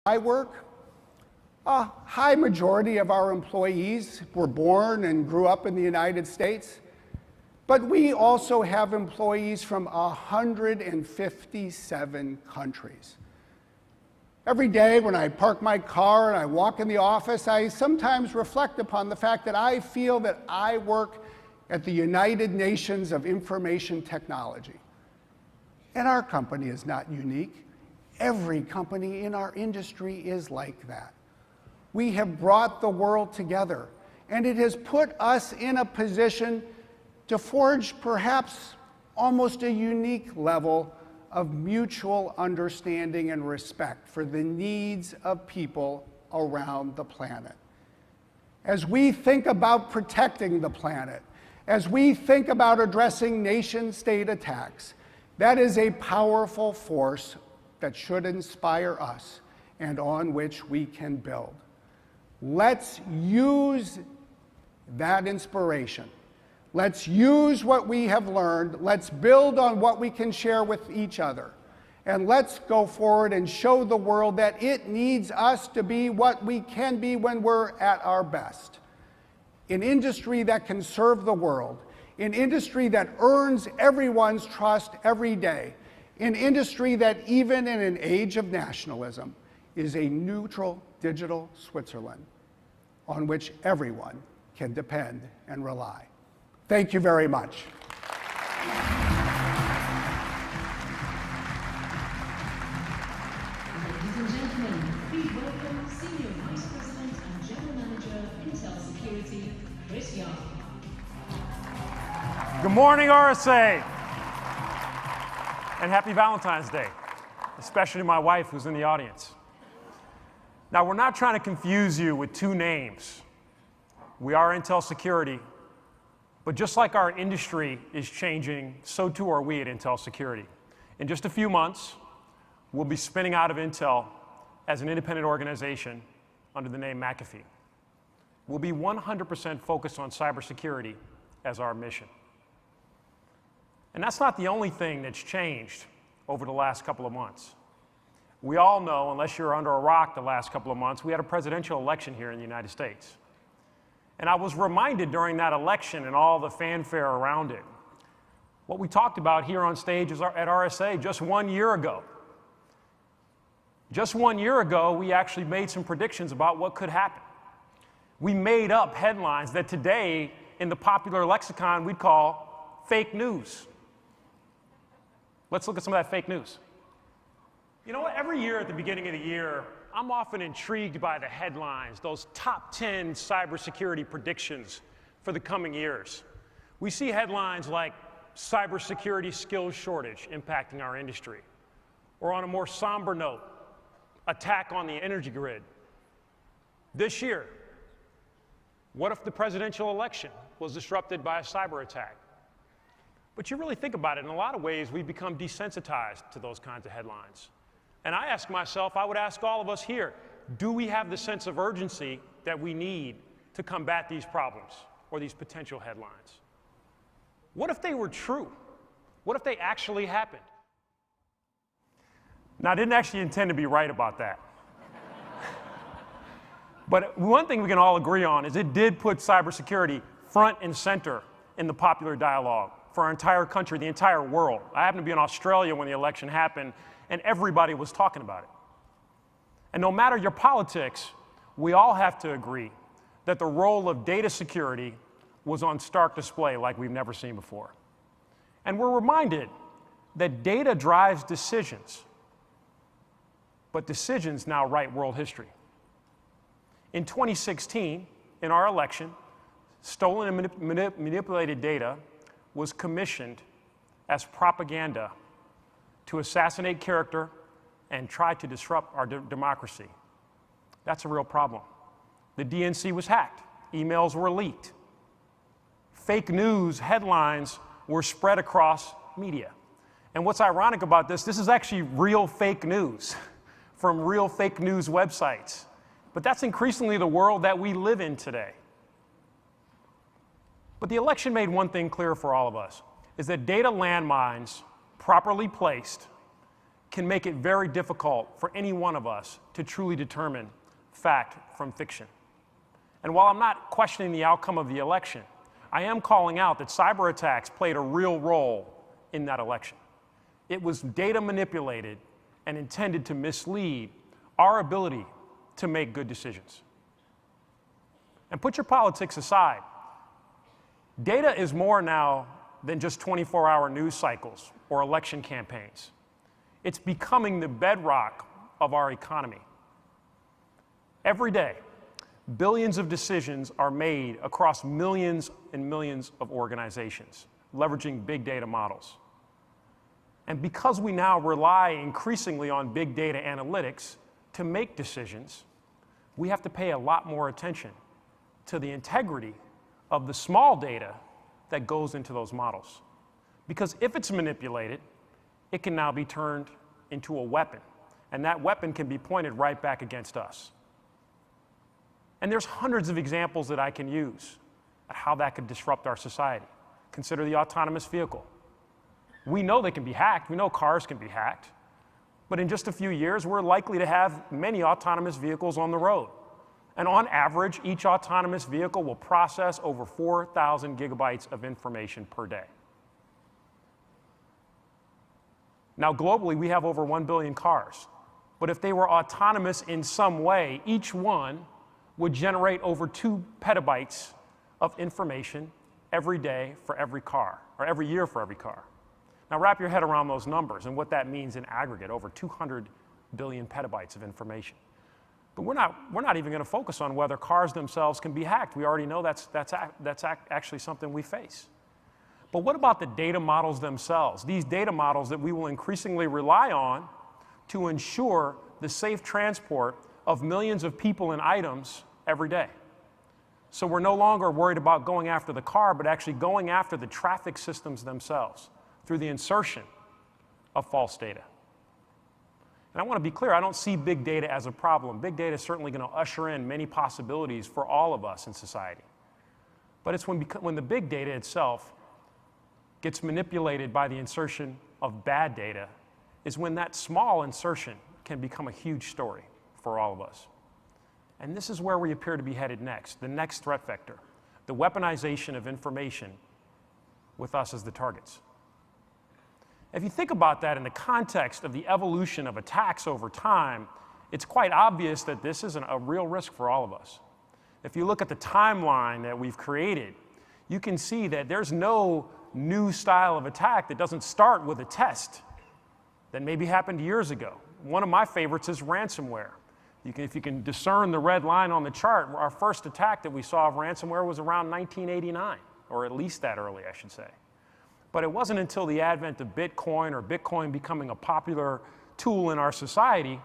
I work, a high majority of our employees were born and grew up in the United States, but we also have employees from 157 countries. Every day when I park my car and I walk in the office, I sometimes reflect upon the fact that I feel that I work at the United Nations of Information Technology. And our company is not unique. Every company in our industry is like that. We have brought the world together, and it has put us in a position to forge perhaps almost a unique level of mutual understanding and respect for the needs of people around the planet. As we think about protecting the planet, as we think about addressing nation-state attacks, that is a powerful force that should inspire us and on which we can build. Let's use that inspiration. Let's use what we have learned. Let's build on what we can share with each other. And let's go forward and show the world that it needs us to be what we can be when we're at our best. An industry that can serve the world, an industry that earns everyone's trust every day, an industry that even in an age of nationalism is a neutral digital Switzerland on which everyone can depend and rely. Thank you very much. Ladies and gentlemen, please welcome Senior Vice President and General Manager, Intel Security, Chris Young. Good morning, RSA. And happy Valentine's Day, especially my wife who's in the audience. Now, we're not trying to confuse you with two names. We are Intel Security, but just like our industry is changing, so too are we at Intel Security. In just a few months, we'll be spinning out of Intel as an independent organization under the name McAfee. We'll be 100% focused on cybersecurity as our mission. And that's not the only thing that's changed over the last couple of months. We all know, unless you're under a rock the last couple of months, we had a presidential election here in the United States. And I was reminded during that election and all the fanfare around it, what we talked about here on stage at RSA just 1 year ago. Just 1 year ago, we actually made some predictions about what could happen. We made up headlines that today, in the popular lexicon, we'd call fake news. Let's look at some of that fake news. You know what? Every year at the beginning of the year, I'm often intrigued by the headlines, those top 10 cybersecurity predictions for the coming years. We see headlines like cybersecurity skills shortage impacting our industry, or on a more somber note, attack on the energy grid. This year, what if the presidential election was disrupted by a cyber attack? But you really think about it, in a lot of ways, we've become desensitized to those kinds of headlines. And I ask myself, I would ask all of us here, do we have the sense of urgency that we need to combat these problems or these potential headlines? What if they were true? What if they actually happened? Now, I didn't actually intend to be right about that. But one thing we can all agree on is it did put cybersecurity front and center in the popular dialogue for our entire country, the entire world. I happened to be in Australia when the election happened, and everybody was talking about it. And no matter your politics, we all have to agree that the role of data security was on stark display like we've never seen before. And we're reminded that data drives decisions, but decisions now write world history. In 2016, in our election, stolen and manipulated data was commissioned as propaganda to assassinate character and try to disrupt our democracy. That's a real problem. The DNC was hacked. Emails were leaked. Fake news headlines were spread across media. And what's ironic about this is actually real fake news from real fake news websites. But that's increasingly the world that we live in today. But the election made one thing clear for all of us, is that data landmines, properly placed, can make it very difficult for any one of us to truly determine fact from fiction. And while I'm not questioning the outcome of the election, I am calling out that cyber attacks played a real role in that election. It was data manipulated and intended to mislead our ability to make good decisions. And put your politics aside. Data is more now than just 24-hour news cycles or election campaigns. It's becoming the bedrock of our economy. Every day, billions of decisions are made across millions and millions of organizations, leveraging big data models. And because we now rely increasingly on big data analytics to make decisions, we have to pay a lot more attention to the integrity of the small data that goes into those models. Because if it's manipulated, it can now be turned into a weapon, and that weapon can be pointed right back against us. And there's hundreds of examples that I can use of how that could disrupt our society. Consider the autonomous vehicle. We know they can be hacked. We know cars can be hacked. But in just a few years, we're likely to have many autonomous vehicles on the road. And on average, each autonomous vehicle will process over 4,000 gigabytes of information per day. Now, globally, we have over 1 billion cars. But if they were autonomous in some way, each one would generate over 2 petabytes of information every day for every car, or every year for every car. Now wrap your head around those numbers and what that means in aggregate, over 200 billion petabytes of information. But we're not even going to focus on whether cars themselves can be hacked. We already know that's actually something we face. But what about the data models themselves? These data models that we will increasingly rely on to ensure the safe transport of millions of people and items every day. So we're no longer worried about going after the car, but actually going after the traffic systems themselves through the insertion of false data. And I want to be clear, I don't see big data as a problem. Big data is certainly going to usher in many possibilities for all of us in society. But it's when the big data itself gets manipulated by the insertion of bad data is when that small insertion can become a huge story for all of us. And this is where we appear to be headed next, the next threat vector, the weaponization of information with us as the targets. If you think about that in the context of the evolution of attacks over time, it's quite obvious that this is a real risk for all of us. If you look at the timeline that we've created, you can see that there's no new style of attack that doesn't start with a test that maybe happened years ago. One of my favorites is ransomware. If you can discern the red line on the chart, our first attack that we saw of ransomware was around 1989, or at least that early, I should say. But it wasn't until the advent of Bitcoin, or Bitcoin becoming a popular tool in our society,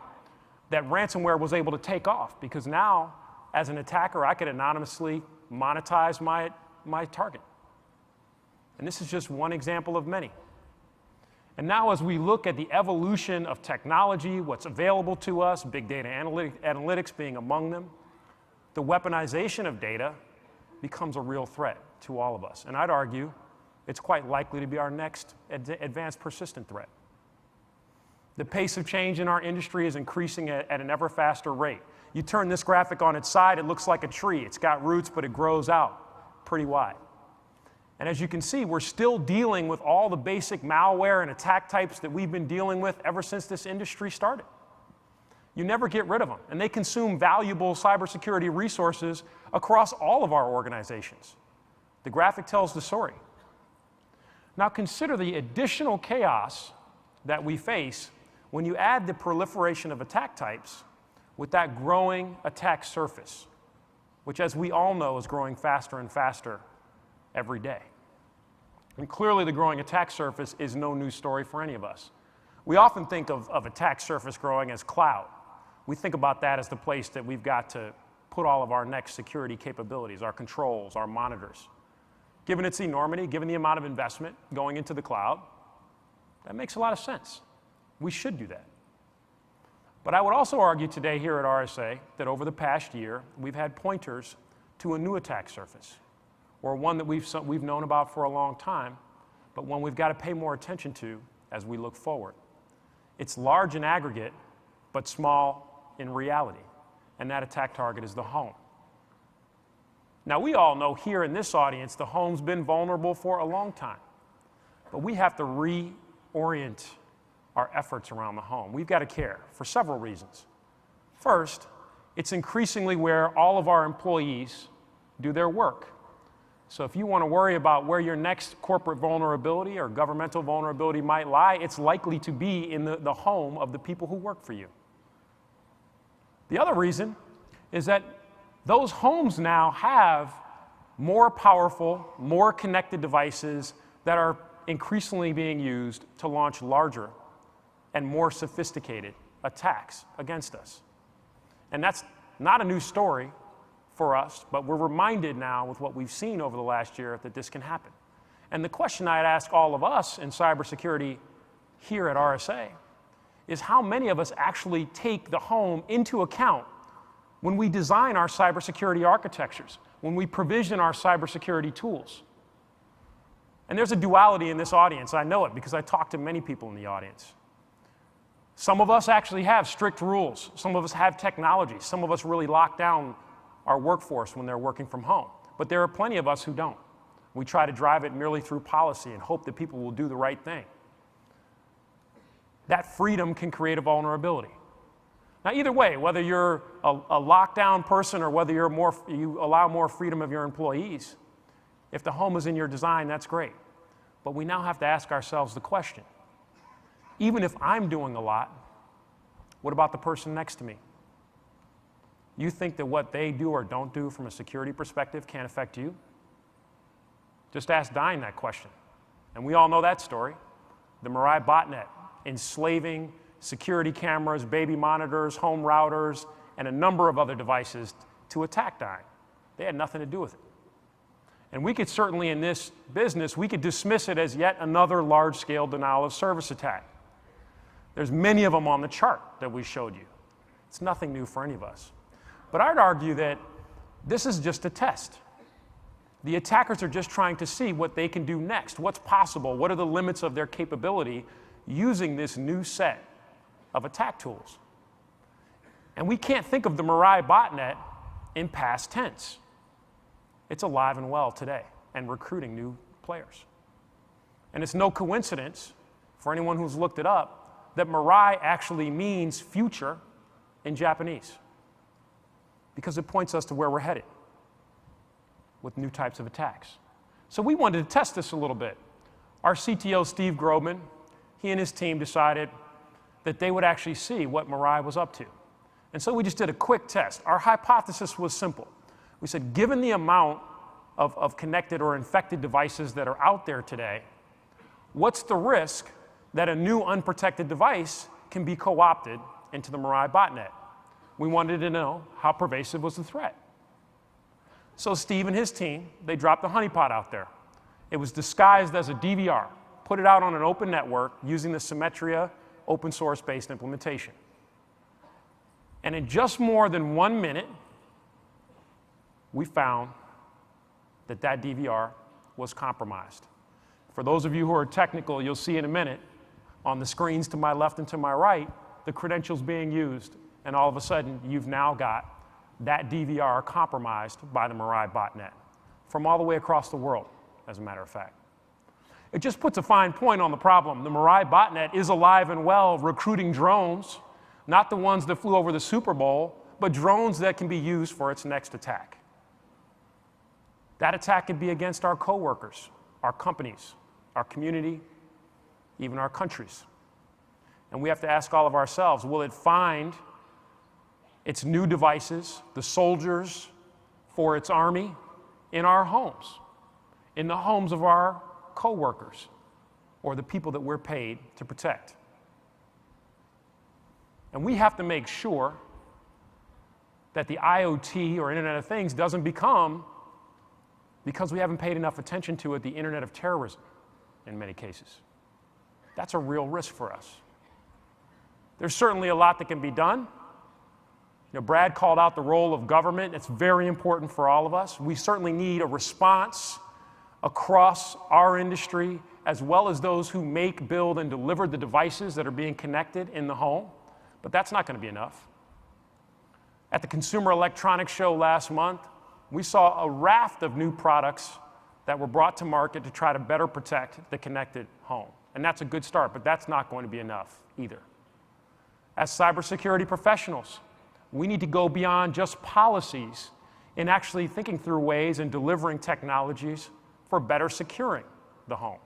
that ransomware was able to take off. Because now, as an attacker, I could anonymously monetize my target. And this is just one example of many. And now as we look at the evolution of technology, what's available to us, big data analytics being among them, the weaponization of data becomes a real threat to all of us. And I'd argue it's quite likely to be our next advanced persistent threat. The pace of change in our industry is increasing at an ever faster rate. You turn this graphic on its side, it looks like a tree. It's got roots, but it grows out pretty wide. And as you can see, we're still dealing with all the basic malware and attack types that we've been dealing with ever since this industry started. You never get rid of them, and they consume valuable cybersecurity resources across all of our organizations. The graphic tells the story. Now consider the additional chaos that we face when you add the proliferation of attack types with that growing attack surface, which, as we all know, is growing faster and faster every day. And clearly the growing attack surface is no new story for any of us. We often think of attack surface growing as cloud. We think about that as the place that we've got to put all of our next security capabilities, our controls, our monitors. Given its enormity, given the amount of investment going into the cloud, that makes a lot of sense. We should do that. But I would also argue today here at RSA that over the past year, we've had pointers to a new attack surface, or one that we've known about for a long time, but one we've got to pay more attention to as we look forward. It's large in aggregate, but small in reality. And that attack target is the home. Now, we all know here in this audience, the home's been vulnerable for a long time. But we have to reorient our efforts around the home. We've got to care for several reasons. First, it's increasingly where all of our employees do their work. So if you want to worry about where your next corporate vulnerability or governmental vulnerability might lie, it's likely to be in the home of the people who work for you. The other reason is that those homes now have more powerful, more connected devices that are increasingly being used to launch larger and more sophisticated attacks against us. And that's not a new story for us, but we're reminded now with what we've seen over the last year that this can happen. And the question I'd ask all of us in cybersecurity here at RSA is how many of us actually take the home into account when we design our cybersecurity architectures, when we provision our cybersecurity tools. And there's a duality in this audience. I know it because I talk to many people in the audience. Some of us actually have strict rules. Some of us have technology. Some of us really lock down our workforce when they're working from home. But there are plenty of us who don't. We try to drive it merely through policy and hope that people will do the right thing. That freedom can create a vulnerability. Now, either way, whether you're a lockdown person or whether you allow more freedom of your employees, if the home is in your design, that's great. But we now have to ask ourselves the question, even if I'm doing a lot, what about the person next to me? You think that what they do or don't do from a security perspective can't affect you? Just ask Dine that question. And we all know that story. The Mirai botnet enslaving security cameras, baby monitors, home routers, and a number of other devices to attack Dine. They had nothing to do with it. And we could certainly, in this business, we could dismiss it as yet another large-scale denial of service attack. There's many of them on the chart that we showed you. It's nothing new for any of us. But I'd argue that this is just a test. The attackers are just trying to see what they can do next, what's possible, what are the limits of their capability using this new set of attack tools. And we can't think of the Mirai botnet in past tense. It's alive and well today and recruiting new players. And it's no coincidence, for anyone who's looked it up, that Mirai actually means future in Japanese, because it points us to where we're headed with new types of attacks. So we wanted to test this a little bit. Our CTO, Steve Grobman, he and his team decided that they would actually see what Mirai was up to. And so we just did a quick test. Our hypothesis was simple. We said, given the amount of connected or infected devices that are out there today, what's the risk that a new unprotected device can be co-opted into the Mirai botnet? We wanted to know how pervasive was the threat. So Steve and his team, they dropped a honeypot out there. It was disguised as a DVR, put it out on an open network using the Symmetria open source-based implementation. And in just more than 1 minute, we found that that DVR was compromised. For those of you who are technical, you'll see in a minute on the screens to my left and to my right, the credentials being used, and all of a sudden, you've now got that DVR compromised by the Mirai botnet from all the way across the world, as a matter of fact. It just puts a fine point on the problem. The Mirai botnet is alive and well recruiting drones, not the ones that flew over the Super Bowl, but drones that can be used for its next attack. That attack could be against our coworkers, our companies, our community, even our countries. And we have to ask all of ourselves, will it find its new devices, the soldiers for its army, in our homes, in the homes of our coworkers, or the people that we're paid to protect? And we have to make sure that the IoT, or Internet of Things, doesn't become, because we haven't paid enough attention to it, the Internet of Terrorism in many cases. That's a real risk for us. There's certainly a lot that can be done. You know, Brad called out the role of government. It's very important for all of us. We certainly need a response across our industry as well as those who make, build, and deliver the devices that are being connected in the home, but that's not going to be enough. At the Consumer Electronics Show last month, we saw a raft of new products that were brought to market to try to better protect the connected home. And that's a good start, but that's not going to be enough either. As cybersecurity professionals, we need to go beyond just policies in actually thinking through ways and delivering technologies for better securing the home.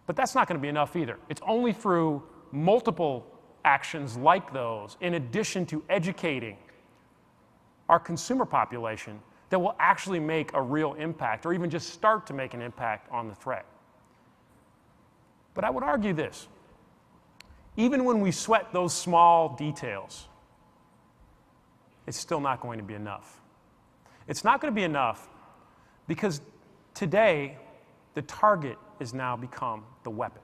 But that's not going to be enough either. It's only through multiple actions like those, in addition to educating our consumer population, that will actually make a real impact, or even just start to make an impact on the threat. But I would argue this: even when we sweat those small details, it's still not going to be enough. It's not going to be enough because today, the target has now become the weapon.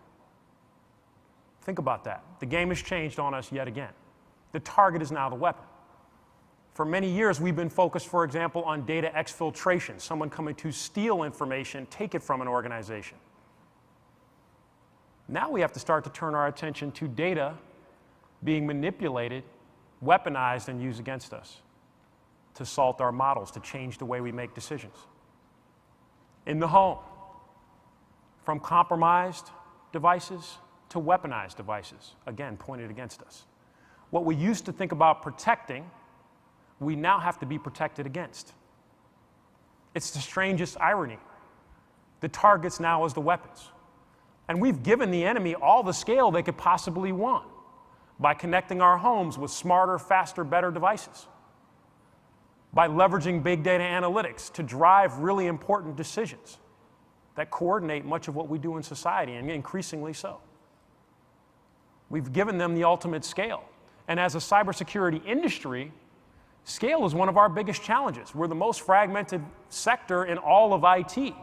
Think about that. The game has changed on us yet again. The target is now the weapon. For many years, we've been focused, for example, on data exfiltration, someone coming to steal information, take it from an organization. Now we have to start to turn our attention to data being manipulated, weaponized, and used against us to salt our models, to change the way we make decisions. In the home, from compromised devices to weaponized devices, again, pointed against us. What we used to think about protecting, we now have to be protected against. It's the strangest irony. The targets now as the weapons. And we've given the enemy all the scale they could possibly want by connecting our homes with smarter, faster, better devices, by leveraging big data analytics to drive really important decisions that coordinate much of what we do in society, and increasingly so. We've given them the ultimate scale. And as a cybersecurity industry, scale is one of our biggest challenges. We're the most fragmented sector in all of IT.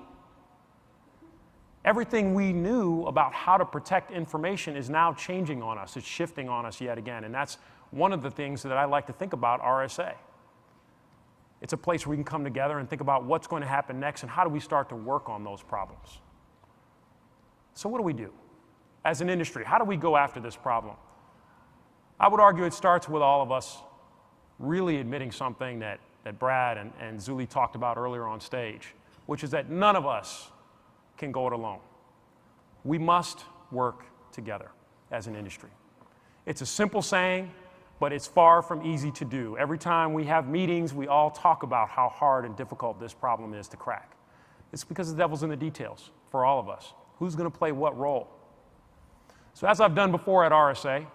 Everything we knew about how to protect information is now changing on us. It's shifting on us yet again. And that's one of the things that I like to think about RSA. It's a place where we can come together and think about what's going to happen next and how do we start to work on those problems. So what do we do as an industry? How do we go after this problem? I would argue it starts with all of us really admitting something that Brad and Zuli talked about earlier on stage, which is that none of us can go it alone. We must work together as an industry. It's a simple saying, but it's far from easy to do. Every time we have meetings, we all talk about how hard and difficult this problem is to crack. It's because the devil's in the details for all of us. Who's going to play what role? So as I've done before at RSA,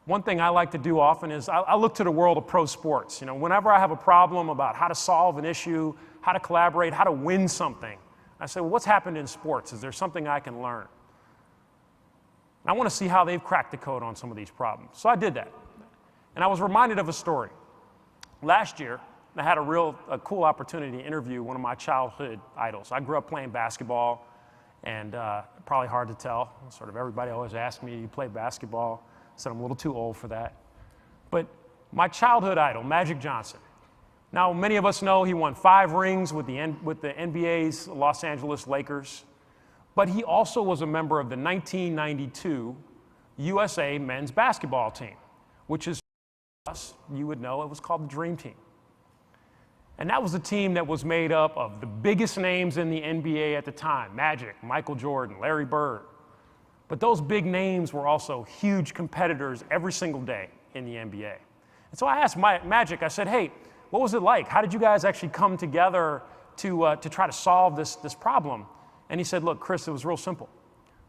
one thing I like to do often is I look to the world of pro sports. You know, whenever I have a problem about how to solve an issue, how to collaborate, how to win something, I say, well, what's happened in sports? Is there something I can learn? And I want to see how they've cracked the code on some of these problems. So I did that. And I was reminded of a story. Last year, I had a cool opportunity to interview one of my childhood idols. I grew up playing basketball, and probably hard to tell. Sort of everybody always asks me, you play basketball? I said I'm a little too old for that. But my childhood idol, Magic Johnson. Now, many of us know he won 5 rings with the NBA's Los Angeles Lakers, but he also was a member of the 1992 USA men's basketball team, which is, you would know, it was called the Dream Team. And that was a team that was made up of the biggest names in the NBA at the time: Magic, Michael Jordan, Larry Bird. But those big names were also huge competitors every single day in the NBA. And so I asked Magic, I said, hey, what was it like? How did you guys actually come together to try to solve this problem? And he said, look, Chris, it was real simple.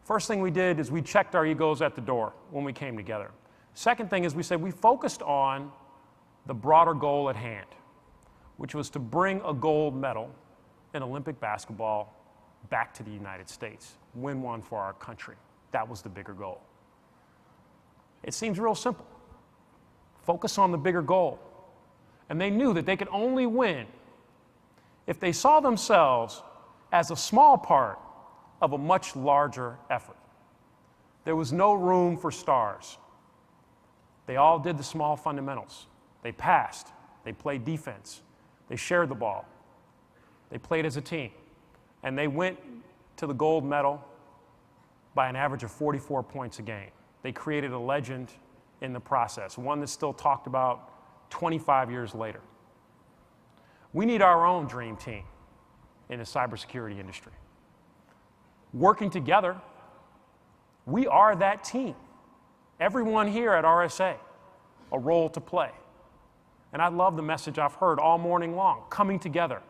First thing we did is we checked our egos at the door when we came together. Second thing is we said we focused on the broader goal at hand, which was to bring a gold medal in Olympic basketball back to the United States, win one for our country. That was the bigger goal. It seems real simple. Focus on the bigger goal. And they knew that they could only win if they saw themselves as a small part of a much larger effort. There was no room for stars. They all did the small fundamentals. They passed. They played defense. They shared the ball. They played as a team. And they went to the gold medal by an average of 44 points a game. They created a legend in the process, one that's still talked about 25 years later. We need our own dream team in the cybersecurity industry. Working together, we are that team. Everyone here at RSA, a role to play. And I love the message I've heard all morning long, coming together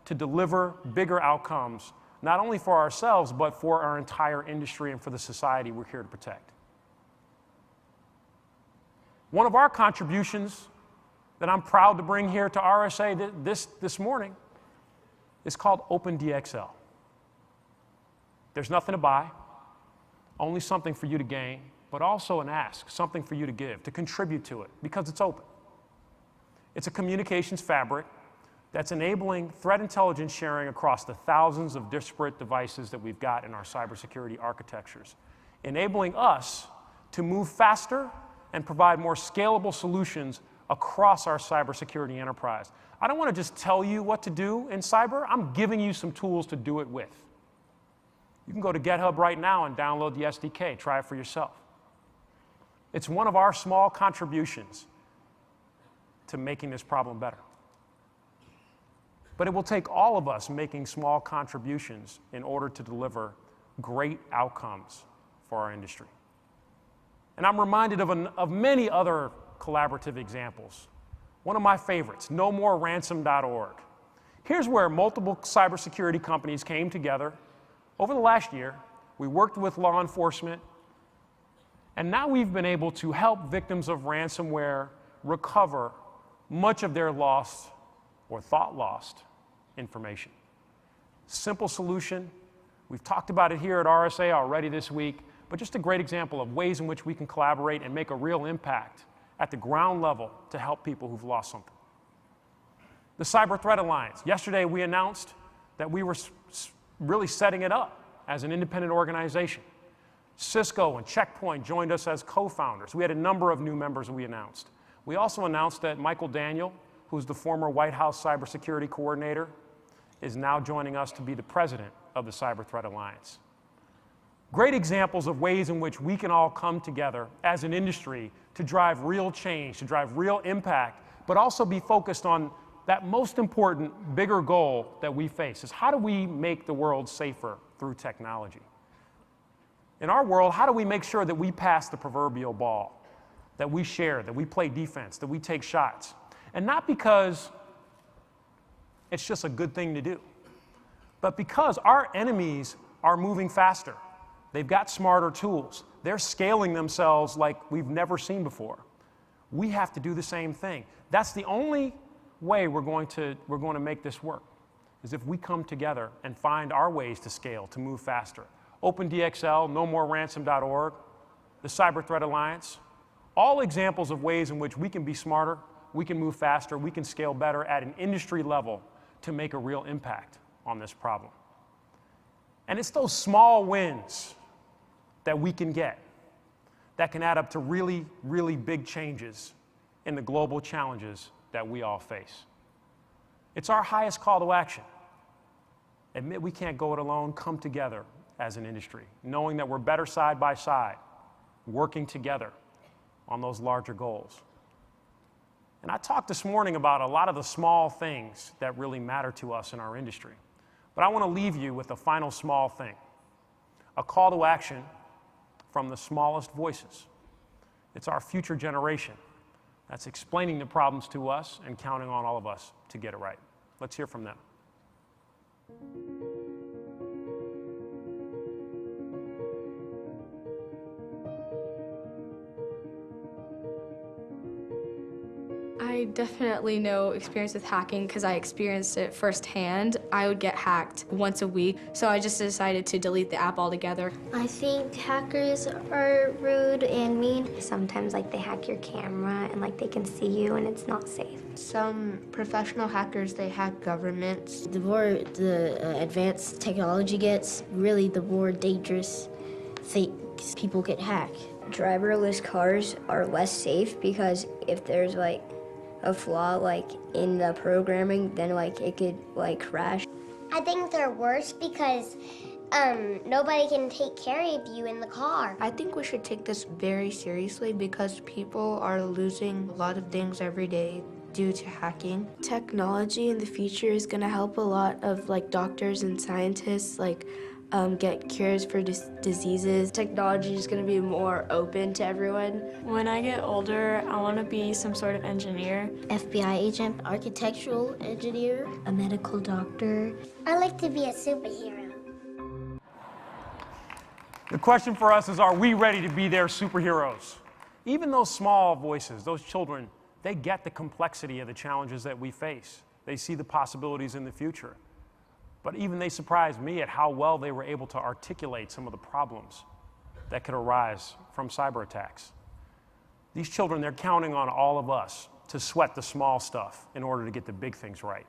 to deliver bigger outcomes, not only for ourselves, but for our entire industry and for the society we're here to protect. One of our contributions that I'm proud to bring here to RSA this morning is called OpenDXL. There's nothing to buy, only something for you to gain, but also an ask, something for you to give, to contribute to it, because it's open. It's a communications fabric that's enabling threat intelligence sharing across the thousands of disparate devices that we've got in our cybersecurity architectures, enabling us to move faster and provide more scalable solutions across our cybersecurity enterprise. I don't want to just tell you what to do in cyber. I'm giving you some tools to do it with. You can go to GitHub right now and download the SDK. Try it for yourself. It's one of our small contributions to making this problem better. But it will take all of us making small contributions in order to deliver great outcomes for our industry. And I'm reminded of many other collaborative examples. One of my favorites, nomoreransom.org. Here's where multiple cybersecurity companies came together over the last year. We worked with law enforcement, and now we've been able to help victims of ransomware recover much of their lost or thought lost information. Simple solution. We've talked about it here at RSA already this week, but just a great example of ways in which we can collaborate and make a real impact at the ground level to help people who've lost something. The Cyber Threat Alliance. Yesterday we announced that we were really setting it up as an independent organization. Cisco and Checkpoint joined us as co-founders. We had a number of new members we announced. We also announced that Michael Daniel, who's the former White House cybersecurity coordinator, is now joining us to be the president of the Cyber Threat Alliance. Great examples of ways in which we can all come together as an industry to drive real change, to drive real impact, but also be focused on that most important, bigger goal that we face, is how do we make the world safer through technology? In our world, how do we make sure that we pass the proverbial ball, that we share, that we play defense, that we take shots? And not because it's just a good thing to do, but because our enemies are moving faster. They've got smarter tools. They're scaling themselves like we've never seen before. We have to do the same thing. That's the only way we're going to make this work, is if we come together and find our ways to scale, to move faster. OpenDXL, nomoreransom.org, the Cyber Threat Alliance, all examples of ways in which we can be smarter, we can move faster, we can scale better at an industry level to make a real impact on this problem. And it's those small wins that we can get that can add up to really, really big changes in the global challenges that we all face. It's our highest call to action. Admit we can't go it alone, come together as an industry, knowing that we're better side by side, working together on those larger goals. And I talked this morning about a lot of the small things that really matter to us in our industry. But I want to leave you with a final small thing, a call to action from the smallest voices. It's our future generation that's explaining the problems to us and counting on all of us to get it right. Let's hear from them. I definitely know experience with hacking because I experienced it firsthand. I would get hacked once a week, so I just decided to delete the app altogether. I think hackers are rude and mean. Sometimes they hack your camera and they can see you and it's not safe. Some professional hackers, they hack governments. The more the advanced technology gets, really the more dangerous things people get hacked. Driverless cars are less safe because if there's a flaw in the programming, then it could crash. I think they're worse because nobody can take care of you in the car. I think we should take this very seriously because people are losing a lot of things every day due to hacking. Technology in the future is going to help a lot of doctors and scientists get cures for diseases. Technology is going to be more open to everyone. When I get older, I want to be some sort of engineer. FBI agent, architectural engineer, a medical doctor. I like to be a superhero. The question for us is, are we ready to be their superheroes? Even those small voices, those children, they get the complexity of the challenges that we face. They see the possibilities in the future. But even they surprised me at how well they were able to articulate some of the problems that could arise from cyber attacks. These children, they're counting on all of us to sweat the small stuff in order to get the big things right.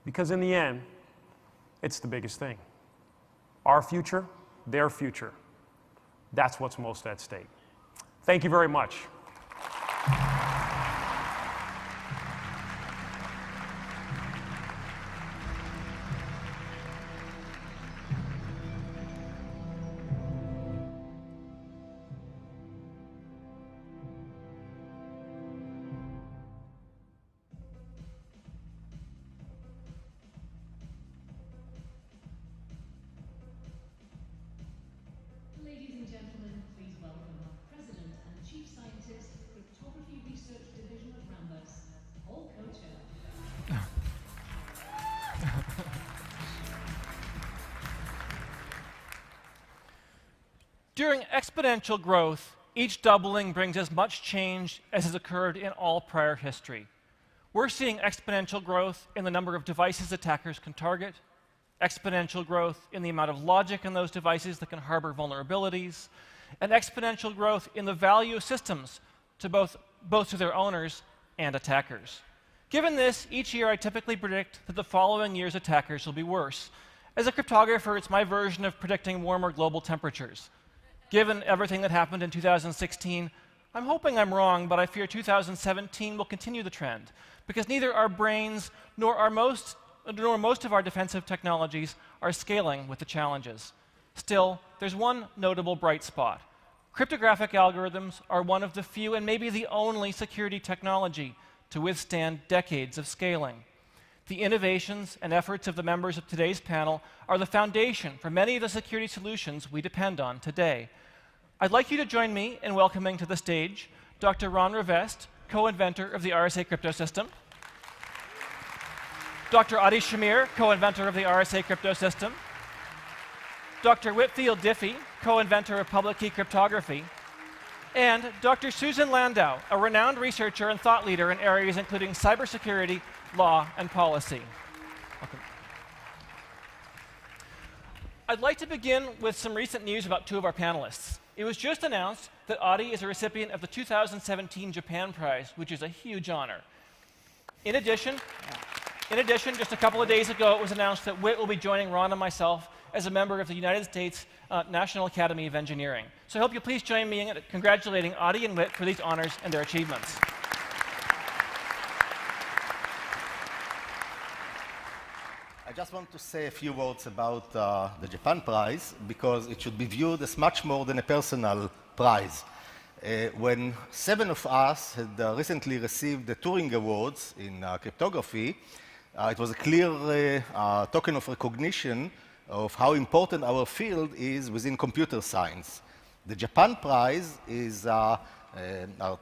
Because in the end, it's the biggest thing. Our future, their future. That's what's most at stake. Thank you very much. Ladies and gentlemen, please welcome President and Chief Scientist, Cryptography Research Division of Rambus, Kocher. During exponential growth, each doubling brings as much change as has occurred in all prior history. We're seeing exponential growth in the number of devices attackers can target, exponential growth in the amount of logic in those devices that can harbor vulnerabilities, and exponential growth in the value of systems to both to their owners and attackers. Given this, each year I typically predict that the following year's attackers will be worse. As a cryptographer, it's my version of predicting warmer global temperatures. Given everything that happened in 2016, I'm hoping I'm wrong, but I fear 2017 will continue the trend, because neither our brains nor most of our defensive technologies are scaling with the challenges. Still, there's one notable bright spot. Cryptographic algorithms are one of the few and maybe the only security technology to withstand decades of scaling. The innovations and efforts of the members of today's panel are the foundation for many of the security solutions we depend on today. I'd like you to join me in welcoming to the stage Dr. Ron Rivest, co-inventor of the RSA crypto system, Dr. Adi Shamir, co-inventor of the RSA crypto system, Dr. Whitfield Diffie, co-inventor of public key cryptography, and Dr. Susan Landau, a renowned researcher and thought leader in areas including cybersecurity, law, and policy. Welcome. I'd like to begin with some recent news about two of our panelists. It was just announced that Adi is a recipient of the 2017 Japan Prize, which is a huge honor. In addition, just a couple of days ago, it was announced that Whit will be joining Ron and myself as a member of the United States National Academy of Engineering. So I hope you'll please join me in congratulating Adi and Whit for these honors and their achievements. I just want to say a few words about the Japan Prize, because it should be viewed as much more than a personal prize. When 7 of us had recently received the Turing Awards in cryptography, it was a clear token of recognition of how important our field is within computer science. The Japan Prize is 2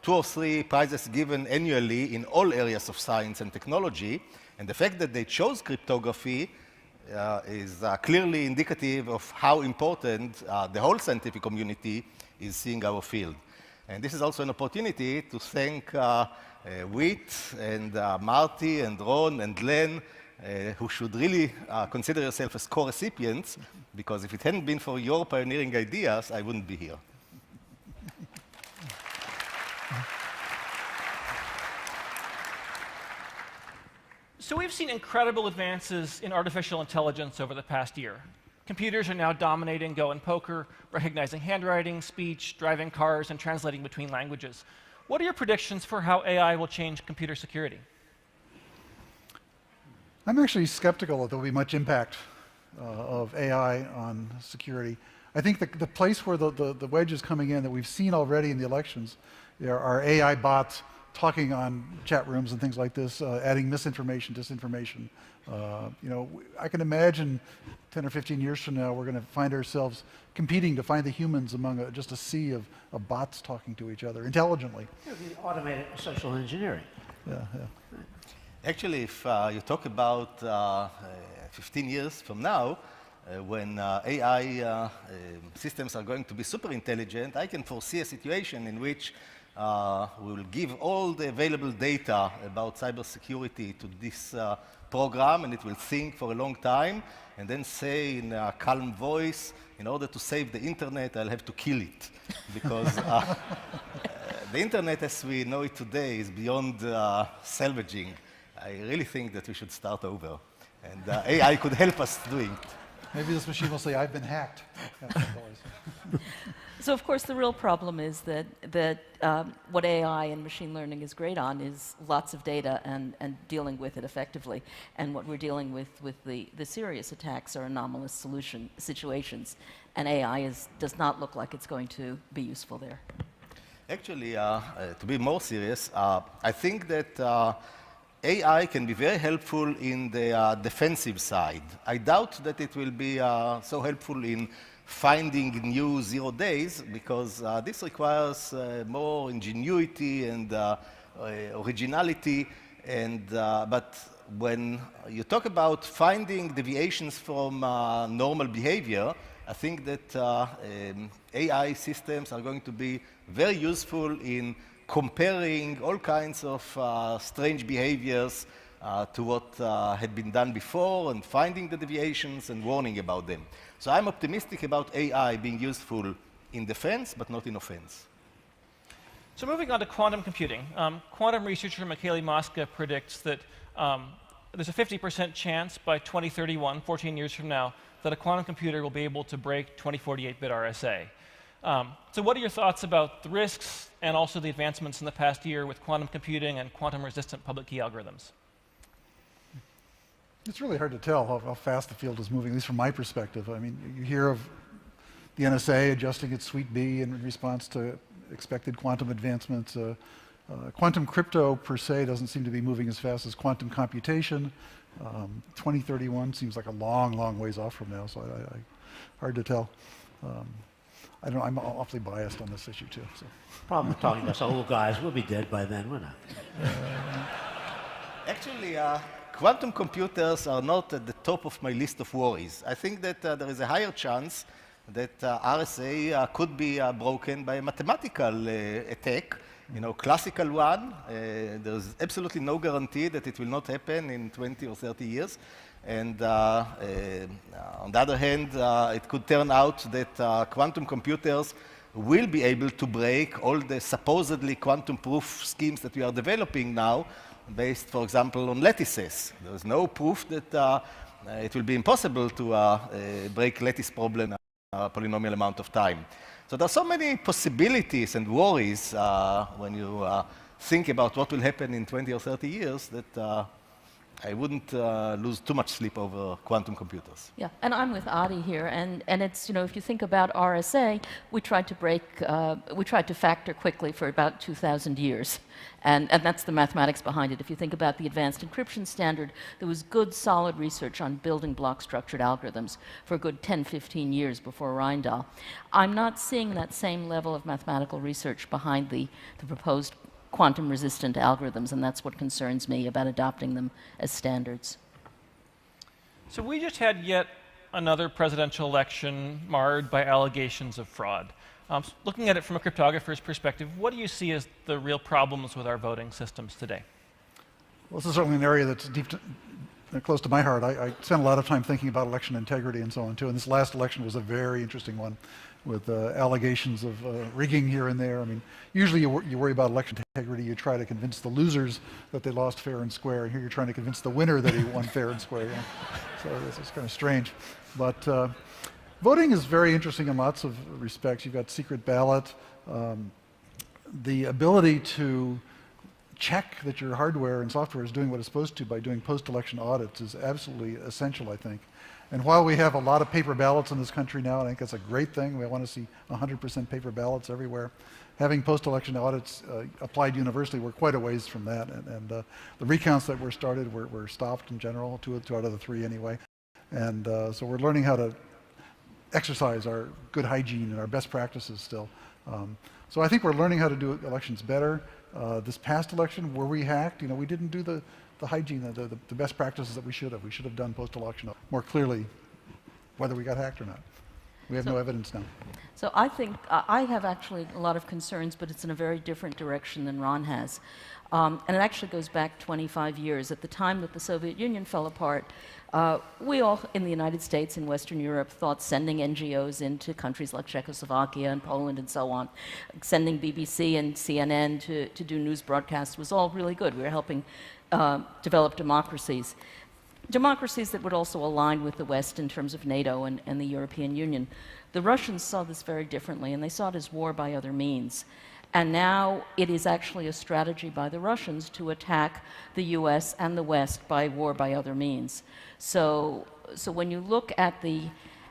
or 3 prizes given annually in all areas of science and technology, and the fact that they chose cryptography is clearly indicative of how important the whole scientific community is seeing our field. And this is also an opportunity to thank Whit and Marty and Ron and Len, who should really consider yourself as co-recipients, because if it hadn't been for your pioneering ideas, I wouldn't be here. So we've seen incredible advances in artificial intelligence over the past year. Computers are now dominating Go and poker, recognizing handwriting, speech, driving cars, and translating between languages. What are your predictions for how AI will change computer security? I'm actually skeptical that there will be much impact of AI on security. I think the place where the wedge is coming in that we've seen already in the elections are AI bots talking on chat rooms and things like this, adding misinformation, disinformation. I can imagine 10 or 15 years from now, we're going to find ourselves competing to find the humans among just a sea of bots talking to each other intelligently. Automated social engineering. Yeah. Actually, if you talk about 15 years from now, when AI systems are going to be super intelligent, I can foresee a situation in which we will give all the available data about cybersecurity to this program, and it will think for a long time, and then say in a calm voice, in order to save the internet, I'll have to kill it. Because the internet as we know it today is beyond salvaging. I really think that we should start over. And AI could help us doing it. Maybe this machine will say, I've been hacked. So of course the real problem is that what AI and machine learning is great on is lots of data and dealing with it effectively. And what we're dealing with the serious attacks are anomalous situations. And AI does not look like it's going to be useful there. Actually, to be more serious, I think that AI can be very helpful in the defensive side. I doubt that it will be so helpful in finding new 0 days, because this requires more ingenuity and originality. But when you talk about finding deviations from normal behavior, I think that AI systems are going to be very useful in comparing all kinds of strange behaviors to what had been done before, and finding the deviations and warning about them. So I'm optimistic about AI being useful in defense, but not in offense. So moving on to quantum computing. Quantum researcher McCaul predicts that there's a 50% chance by 2031, 14 years from now, that a quantum computer will be able to break 2048-bit RSA. So what are your thoughts about the risks and also the advancements in the past year with quantum computing and quantum-resistant public key algorithms? It's really hard to tell how fast the field is moving, at least from my perspective. I mean, you hear of the NSA adjusting its Suite B in response to expected quantum advancements. Quantum crypto, per se, doesn't seem to be moving as fast as quantum computation. 2031 seems like a long, long ways off from now, so hard to tell. I don't know, I'm awfully biased on this issue, too. So. Problem with talking to us old guys, we'll be dead by then, we're not. Actually, quantum computers are not at the top of my list of worries. I think that there is a higher chance that RSA could be broken by a mathematical attack, classical one. There's absolutely no guarantee that it will not happen in 20 or 30 years. And on the other hand, it could turn out that quantum computers will be able to break all the supposedly quantum-proof schemes that we are developing now, based, for example, on lattices. There is no proof that it will be impossible to break lattice problem a polynomial amount of time. So there are so many possibilities and worries when you think about what will happen in 20 or 30 years that I wouldn't lose too much sleep over quantum computers. Yeah, and I'm with Adi here, and it's, if you think about RSA, we tried to factor quickly for about 2,000 years. And that's the mathematics behind it. If you think about the advanced encryption standard, there was good, solid research on building block structured algorithms for a good 10, 15 years before Reindahl. I'm not seeing that same level of mathematical research behind the proposed quantum-resistant algorithms, and that's what concerns me about adopting them as standards. So we just had yet another presidential election marred by allegations of fraud. Looking at it from a cryptographer's perspective, what do you see as the real problems with our voting systems today? Well, this is certainly an area that's close to my heart. I spent a lot of time thinking about election integrity and so on, too, and this last election was a very interesting one, with allegations of rigging here and there. I mean, usually you worry about election integrity, you try to convince the losers that they lost fair and square, and here you're trying to convince the winner that he won fair and square. So this is kind of strange. But voting is very interesting in lots of respects. You've got secret ballot. The ability to check that your hardware and software is doing what it's supposed to by doing post-election audits is absolutely essential, I think. And while we have a lot of paper ballots in this country now, and I think that's a great thing, we want to see 100% paper ballots everywhere, having post-election audits applied universally, we're quite a ways from that. And the recounts that were started were stopped in general, two out of the three anyway. And so we're learning how to exercise our good hygiene and our best practices still. So I think we're learning how to do elections better. This past election, where we hacked, we didn't do the hygiene, the best practices that we should have. We should have done post-election more clearly whether we got hacked or not. We have no evidence now. So I think I have actually a lot of concerns, but it's in a very different direction than Ron has. And it actually goes back 25 years. At the time that the Soviet Union fell apart, we all in the United States and Western Europe thought sending NGOs into countries like Czechoslovakia and Poland and so on, sending BBC and CNN to do news broadcasts was all really good. We were helping develop democracies. Democracies that would also align with the West in terms of NATO and the European Union. The Russians saw this very differently, and they saw it as war by other means. And now it is actually a strategy by the Russians to attack the US and the West by war by other means. So when you look at the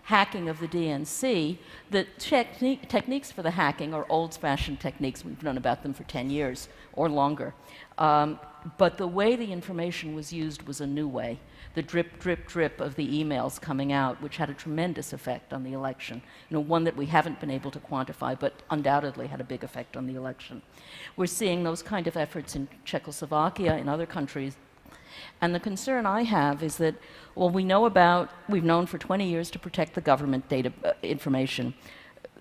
hacking of the DNC, the techniques for the hacking are old-fashioned techniques. We've known about them for 10 years or longer. But the way the information was used was a new way. The drip, drip, drip of the emails coming out, which had a tremendous effect on the election. One that we haven't been able to quantify, but undoubtedly had a big effect on the election. We're seeing those kind of efforts in Czechoslovakia, in other countries. And the concern I have is that, well, we've known for 20 years to protect the government data information,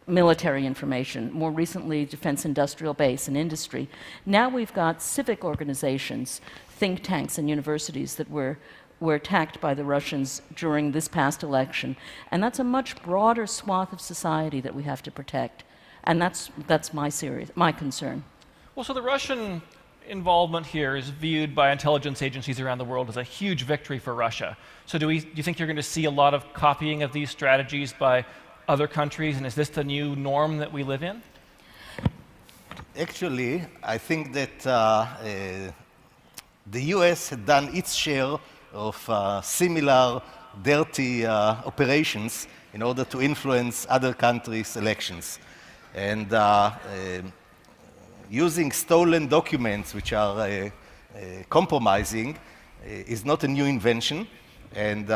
military information, more recently defense industrial base and industry. Now we've got civic organizations, think tanks and universities that were attacked by the Russians during this past election. And that's a much broader swath of society that we have to protect. And that's my concern. Well, so the Russian involvement here is viewed by intelligence agencies around the world as a huge victory for Russia. So do you think you're going to see a lot of copying of these strategies by other countries, and is this the new norm that we live in? Actually, I think that the US had done its share of similar dirty operations in order to influence other countries' elections. And using stolen documents, which are compromising, is not a new invention. And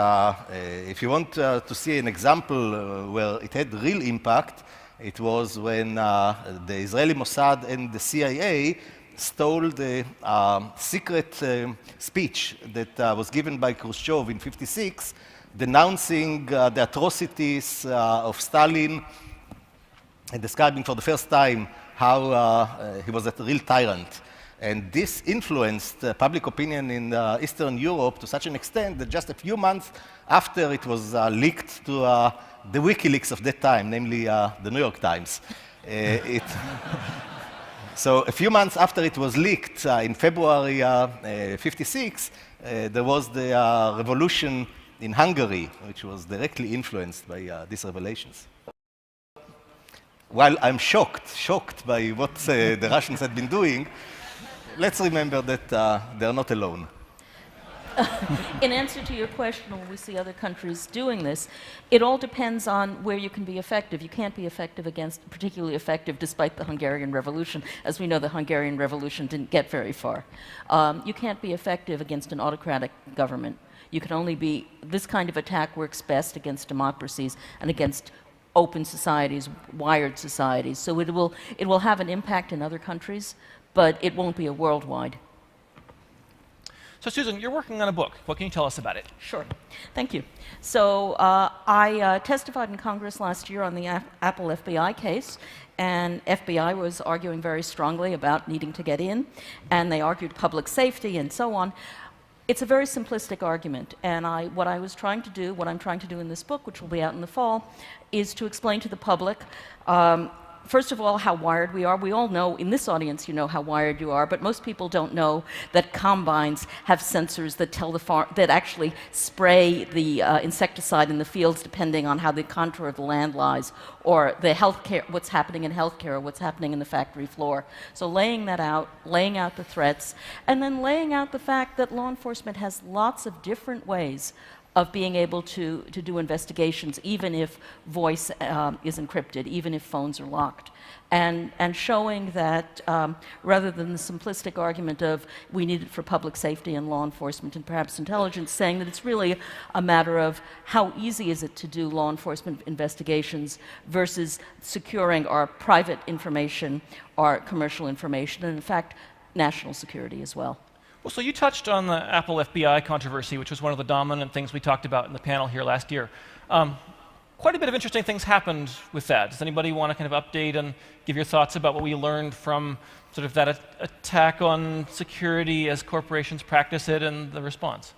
if you want to see an example where it had real impact, it was when the Israeli Mossad and the CIA stole the secret speech that was given by Khrushchev in '56, denouncing the atrocities of Stalin and describing for the first time how he was a real tyrant. And this influenced public opinion in Eastern Europe to such an extent that just a few months after it was leaked to the WikiLeaks of that time, namely the New York Times. So a few months after it was leaked, in February '56, there was the revolution in Hungary, which was directly influenced by these revelations. While I'm shocked by what the Russians had been doing, let's remember that they're not alone. In answer to your question, will we see other countries doing this? It all depends on where you can be effective. You can't be particularly effective despite the Hungarian Revolution. As we know, the Hungarian Revolution didn't get very far. You can't be effective against an autocratic government. You can only be, this kind of attack works best against democracies and against open societies, wired societies. So it will have an impact in other countries, but it won't be a worldwide. So Susan, you're working on a book. What can you tell us about it? Sure. Thank you. So I testified in Congress last year on the Apple FBI case, and FBI was arguing very strongly about needing to get in, and they argued public safety and so on. It's a very simplistic argument, and what I'm trying to do in this book, which will be out in the fall, is to explain to the public first of all, how wired we are. We all know, in this audience, you know how wired you are, but most people don't know that combines have sensors that tell that actually spray the insecticide in the fields depending on how the contour of the land lies, or the healthcare, what's happening in healthcare, or what's happening in the factory floor. So laying that out, laying out the threats, and then laying out the fact that law enforcement has lots of different ways of being able to do investigations, even if voice is encrypted, even if phones are locked. And showing that rather than the simplistic argument of we need it for public safety and law enforcement and perhaps intelligence, saying that it's really a matter of how easy is it to do law enforcement investigations versus securing our private information, our commercial information, and in fact, national security as well. Well, so you touched on the Apple FBI controversy, which was one of the dominant things we talked about in the panel here last year. Quite a bit of interesting things happened with that. Does anybody want to kind of update and give your thoughts about what we learned from sort of that attack on security as corporations practice it and the response?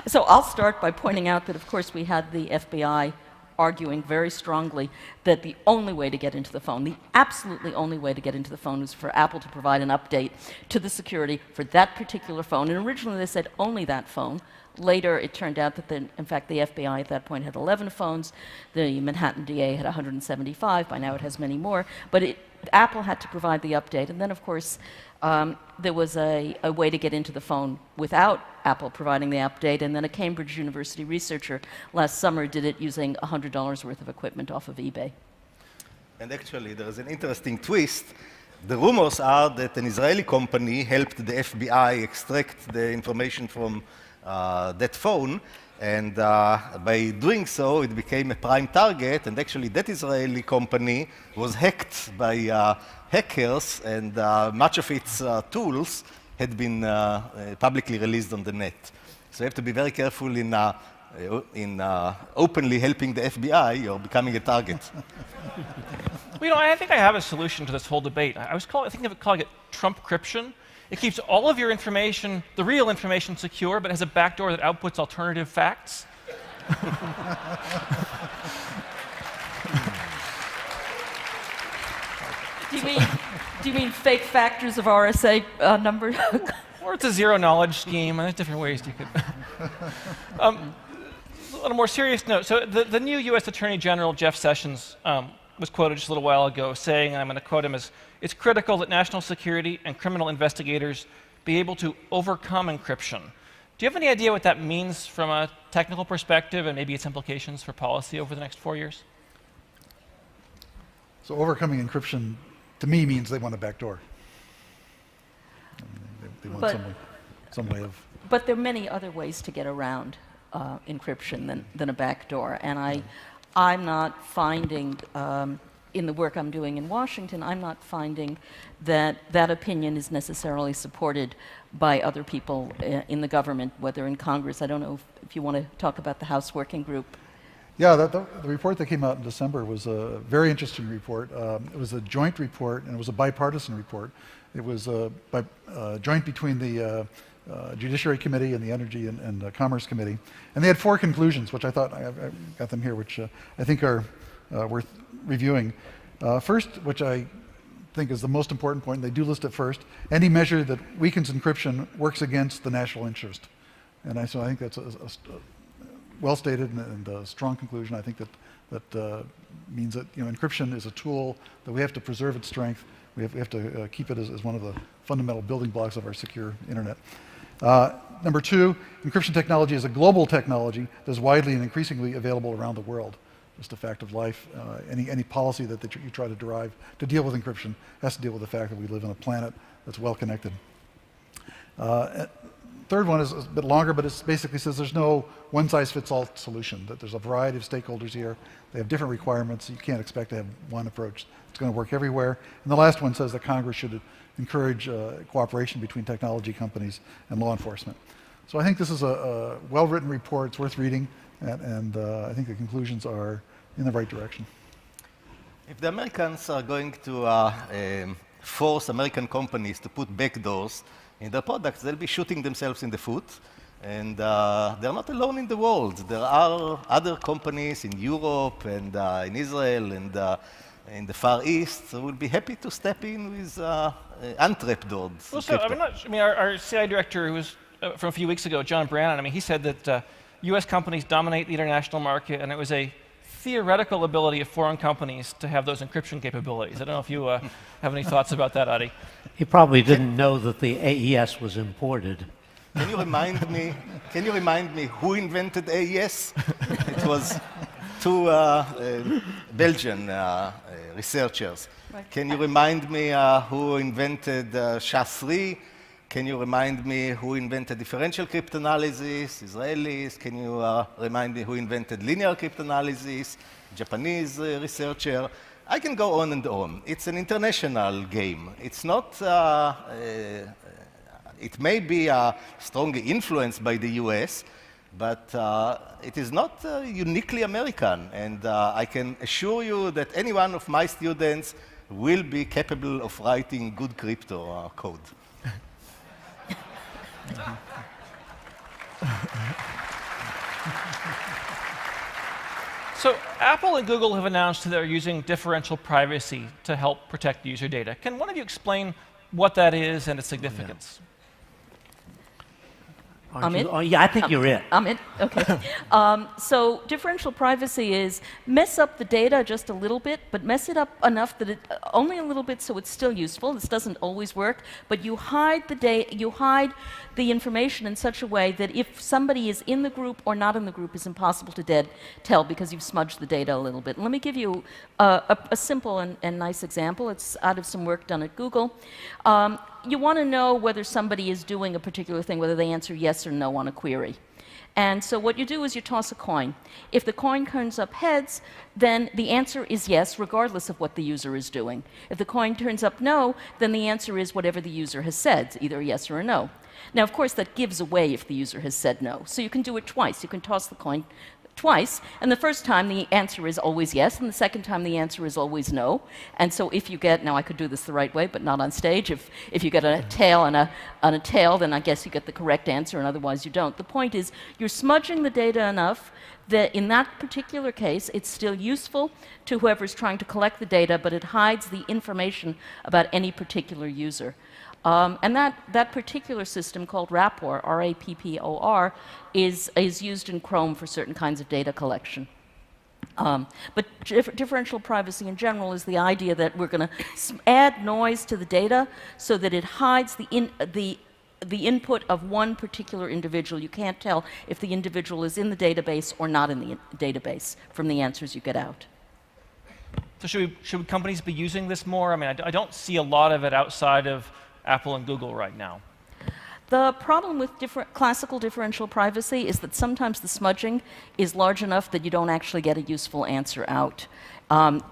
So I'll start by pointing out that, of course, we had the FBI arguing very strongly that the only way to get into the phone, the absolutely only way to get into the phone, was for Apple to provide an update to the security for that particular phone. And originally they said only that phone. Later it turned out that, in fact, the FBI at that point had 11 phones. The Manhattan DA had 175. By now it has many more. But Apple had to provide the update. And then, of course, there was a way to get into the phone without Apple providing the update, and then a Cambridge University researcher last summer did it using $100 worth of equipment off of eBay. And actually, there is an interesting twist. The rumors are that an Israeli company helped the FBI extract the information from that phone, and by doing so, it became a prime target, and actually that Israeli company was hacked by hackers, and much of its tools had been publicly released on the net. So you have to be very careful in openly helping the FBI or becoming a target. Well, you know, I think I have a solution to this whole debate. I was thinking of calling it Trumpcryption. It keeps all of your information, the real information, secure, but has a backdoor that outputs alternative facts. Do you mean fake factors of RSA numbers? Or it's a zero-knowledge scheme, and there's different ways you could... On a more serious note, so the new U.S. Attorney General, Jeff Sessions, was quoted just a little while ago saying, and I'm going to quote him as, "It's critical that national security and criminal investigators be able to overcome encryption." Do you have any idea what that means from a technical perspective and maybe its implications for policy over the next 4 years? So overcoming encryption, to me, means they want a backdoor. They want some way of... But there are many other ways to get around encryption than a backdoor. And I'm not finding, in the work I'm doing in Washington, I'm not finding that that opinion is necessarily supported by other people in the government, whether in Congress. I don't know if you want to talk about the House Working Group. Yeah, the report that came out in December was a very interesting report. It was a joint report, and it was a bipartisan report. It was joint between the Judiciary Committee and the Energy and Commerce Committee. And they had 4 conclusions, which I thought, I got them here, which I think are worth reviewing. First, which I think is the most important point, they do list it first, any measure that weakens encryption works against the national interest. And so I think that's a well-stated and a strong conclusion. I think that means that encryption is a tool that we have to preserve its strength. We have to keep it as one of the fundamental building blocks of our secure internet. Number 2, encryption technology is a global technology that is widely and increasingly available around the world. Just a fact of life. Any policy that you try to derive to deal with encryption has to deal with the fact that we live on a planet that's well connected. Third one is a bit longer, but it basically says there's no one-size-fits-all solution, that there's a variety of stakeholders here. They have different requirements. You can't expect to have one approach that's going to work everywhere. And the last one says that Congress should encourage cooperation between technology companies and law enforcement. So I think this is a well-written report. It's worth reading, and I think the conclusions are in the right direction. If the Americans are going to force American companies to put backdoors in their products, they'll be shooting themselves in the foot. And they're not alone in the world. There are other companies in Europe and in Israel and in the Far East who will be happy to step in with untrapdoored crypto. Our CI director, who was from a few weeks ago, John Brannon, he said that U.S. companies dominate the international market, and it was a theoretical ability of foreign companies to have those encryption capabilities. I don't know if you have any thoughts about that, Adi. He probably didn't know that the AES was imported. Can you remind me? Can you remind me who invented AES? It was two Belgian researchers. Right. Can you remind me who invented SHA-3? Can you remind me who invented differential cryptanalysis? Israelis. Can you remind me who invented linear cryptanalysis? Japanese researcher. I can go on and on. It's an international game. It's not. It may be strongly influenced by the US, but it is not uniquely American. And I can assure you that any one of my students will be capable of writing good crypto code. So Apple and Google have announced that they're using differential privacy to help protect user data. Can one of you explain what that is and its significance? I'm in? Oh, yeah, I think you're it. I'm in, okay. So differential privacy is mess up the data just a little bit, but mess it up enough that it, only a little bit so it's still useful. This doesn't always work, but you hide the information in such a way that if somebody is in the group or not in the group is impossible to tell because you've smudged the data a little bit. And let me give you a simple and nice example. It's out of some work done at Google. You want to know whether somebody is doing a particular thing, whether they answer yes or no on a query. And so what you do is you toss a coin. If the coin turns up heads, then the answer is yes, regardless of what the user is doing. If the coin turns up no, then the answer is whatever the user has said, either a yes or a no. Now, of course, that gives away if the user has said no. So you can do it twice. You can toss the coin twice, and the first time the answer is always yes, and the second time the answer is always no. And so if you get, now I could do this the right way, but not on stage, if you get a tail and a tail, then I guess you get the correct answer, and otherwise you don't. The point is, you're smudging the data enough that in that particular case, it's still useful to whoever's trying to collect the data, but it hides the information about any particular user. And that particular system called Rapport, R-A-P-P-O-R, is used in Chrome for certain kinds of data collection. But differential privacy in general is the idea that we're going to add noise to the data so that it hides the input of one particular individual. You can't tell if the individual is in the database or not in the database from the answers you get out. So should companies be using this more? I mean, I don't see a lot of it outside of Apple and Google right now. The problem with classical differential privacy is that sometimes the smudging is large enough that you don't actually get a useful answer out. The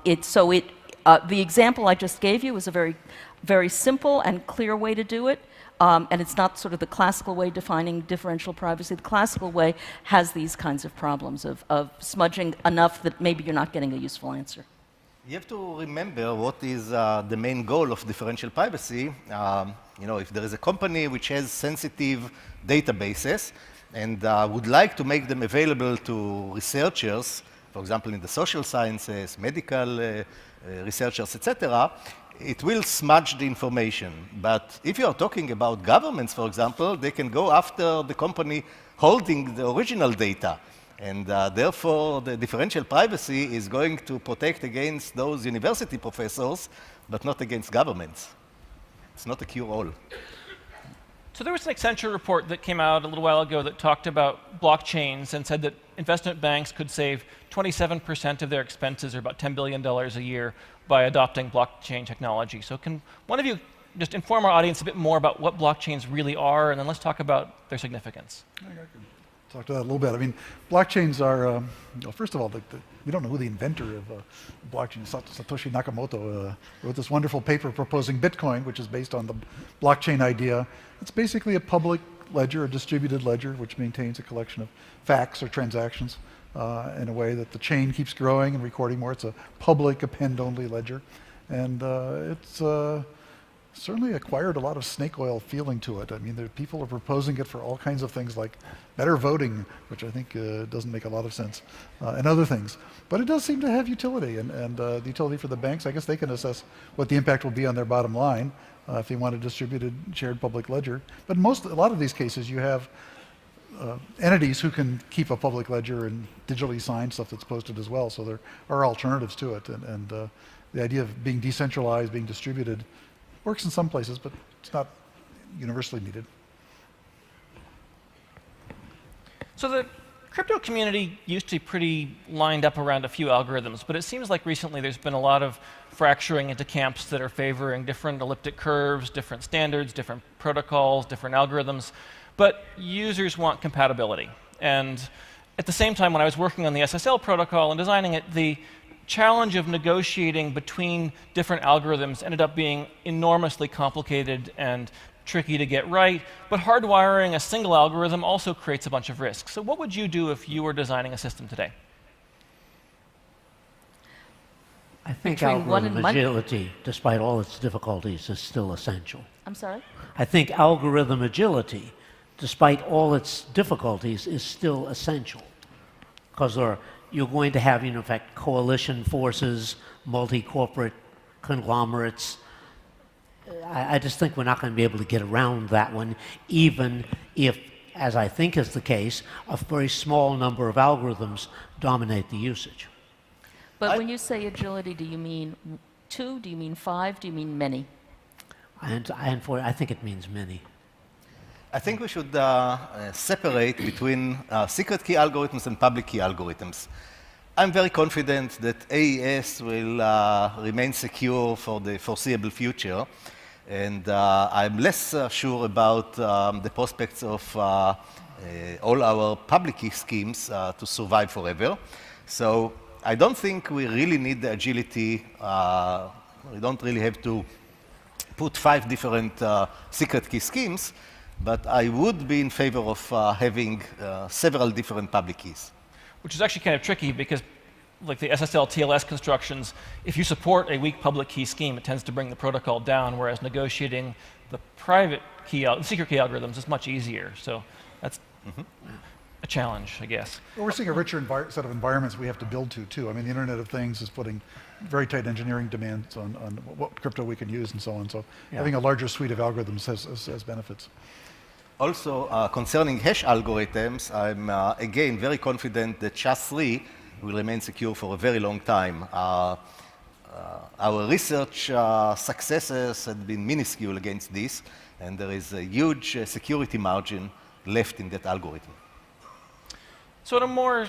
example I just gave you is a very, very simple and clear way to do it. And it's not sort of the classical way defining differential privacy. The classical way has these kinds of problems of smudging enough that maybe you're not getting a useful answer. You have to remember what is the main goal of differential privacy. If there is a company which has sensitive databases and would like to make them available to researchers, for example, in the social sciences, medical researchers, etc., it will smudge the information. But if you are talking about governments, for example, they can go after the company holding the original data. And therefore, the differential privacy is going to protect against those university professors, but not against governments. It's not a cure-all. So there was an Accenture report that came out a little while ago that talked about blockchains and said that investment banks could save 27% of their expenses, or about $10 billion a year, by adopting blockchain technology. So can one of you just inform our audience a bit more about what blockchains really are, and then let's talk about their significance. Talk to that a little bit. I mean, blockchains are, first of all, we don't know who the inventor of blockchain is. Satoshi Nakamoto wrote this wonderful paper proposing Bitcoin, which is based on the blockchain idea. It's basically a public ledger, a distributed ledger, which maintains a collection of facts or transactions in a way that the chain keeps growing and recording more. It's a public append-only ledger. And it's certainly acquired a lot of snake oil feeling to it. I mean, people are proposing it for all kinds of things like better voting, which I think doesn't make a lot of sense, and other things. But it does seem to have utility, and the utility for the banks, I guess they can assess what the impact will be on their bottom line if they want a distributed, shared public ledger. But a lot of these cases, you have entities who can keep a public ledger and digitally sign stuff that's posted as well, so there are alternatives to it. And the idea of being decentralized, being distributed, works in some places, but it's not universally needed. So the crypto community used to be pretty lined up around a few algorithms, but it seems like recently there's been a lot of fracturing into camps that are favoring different elliptic curves, different standards, different protocols, different algorithms, but users want compatibility. And at the same time, when I was working on the SSL protocol and designing it, the challenge of negotiating between different algorithms ended up being enormously complicated and tricky to get right, but hardwiring a single algorithm also creates a bunch of risks. So what would you do if you were designing a system today? I think algorithm agility, despite all its difficulties, is still essential. I'm sorry? I think algorithm agility, despite all its difficulties, is still essential. Because you're going to have, in effect, coalition forces, multi-corporate conglomerates. I just think we're not going to be able to get around that one, even if, as I think is the case, a very small number of algorithms dominate the usage. But when you say agility, do you mean 2? Do you mean 5? Do you mean many? I think it means many. I think we should separate between secret key algorithms and public key algorithms. I'm very confident that AES will remain secure for the foreseeable future. And I'm less sure about the prospects of all our public key schemes to survive forever. So I don't think we really need the agility. We don't really have to put 5 different secret key schemes, but I would be in favor of having several different public keys. Which is actually kind of tricky because like the SSL TLS constructions, if you support a weak public key scheme, it tends to bring the protocol down, whereas negotiating the private key, secret key algorithms is much easier. So that's a challenge, I guess. Well, we're seeing a richer set of environments we have to build to, too. I mean, the Internet of Things is putting very tight engineering demands on what crypto we can use and so on. So having a larger suite of algorithms has benefits. Also, concerning hash algorithms, I'm, again, very confident that SHA-3 will remain secure for a very long time. Our research successes have been minuscule against this, and there is a huge security margin left in that algorithm. So on a more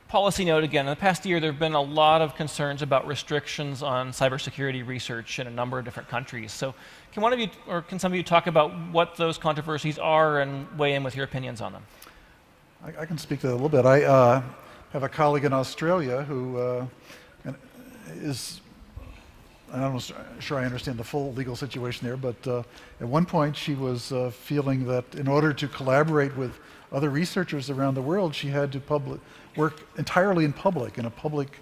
policy note again, in the past year there have been a lot of concerns about restrictions on cybersecurity research in a number of different countries. So can one of you, or can some of you talk about what those controversies are and weigh in with your opinions on them? I can speak to that a little bit. I have a colleague in Australia who is, I'm not sure I understand the full legal situation there, but at one point she was feeling that in order to collaborate with other researchers around the world, she had to work entirely in a public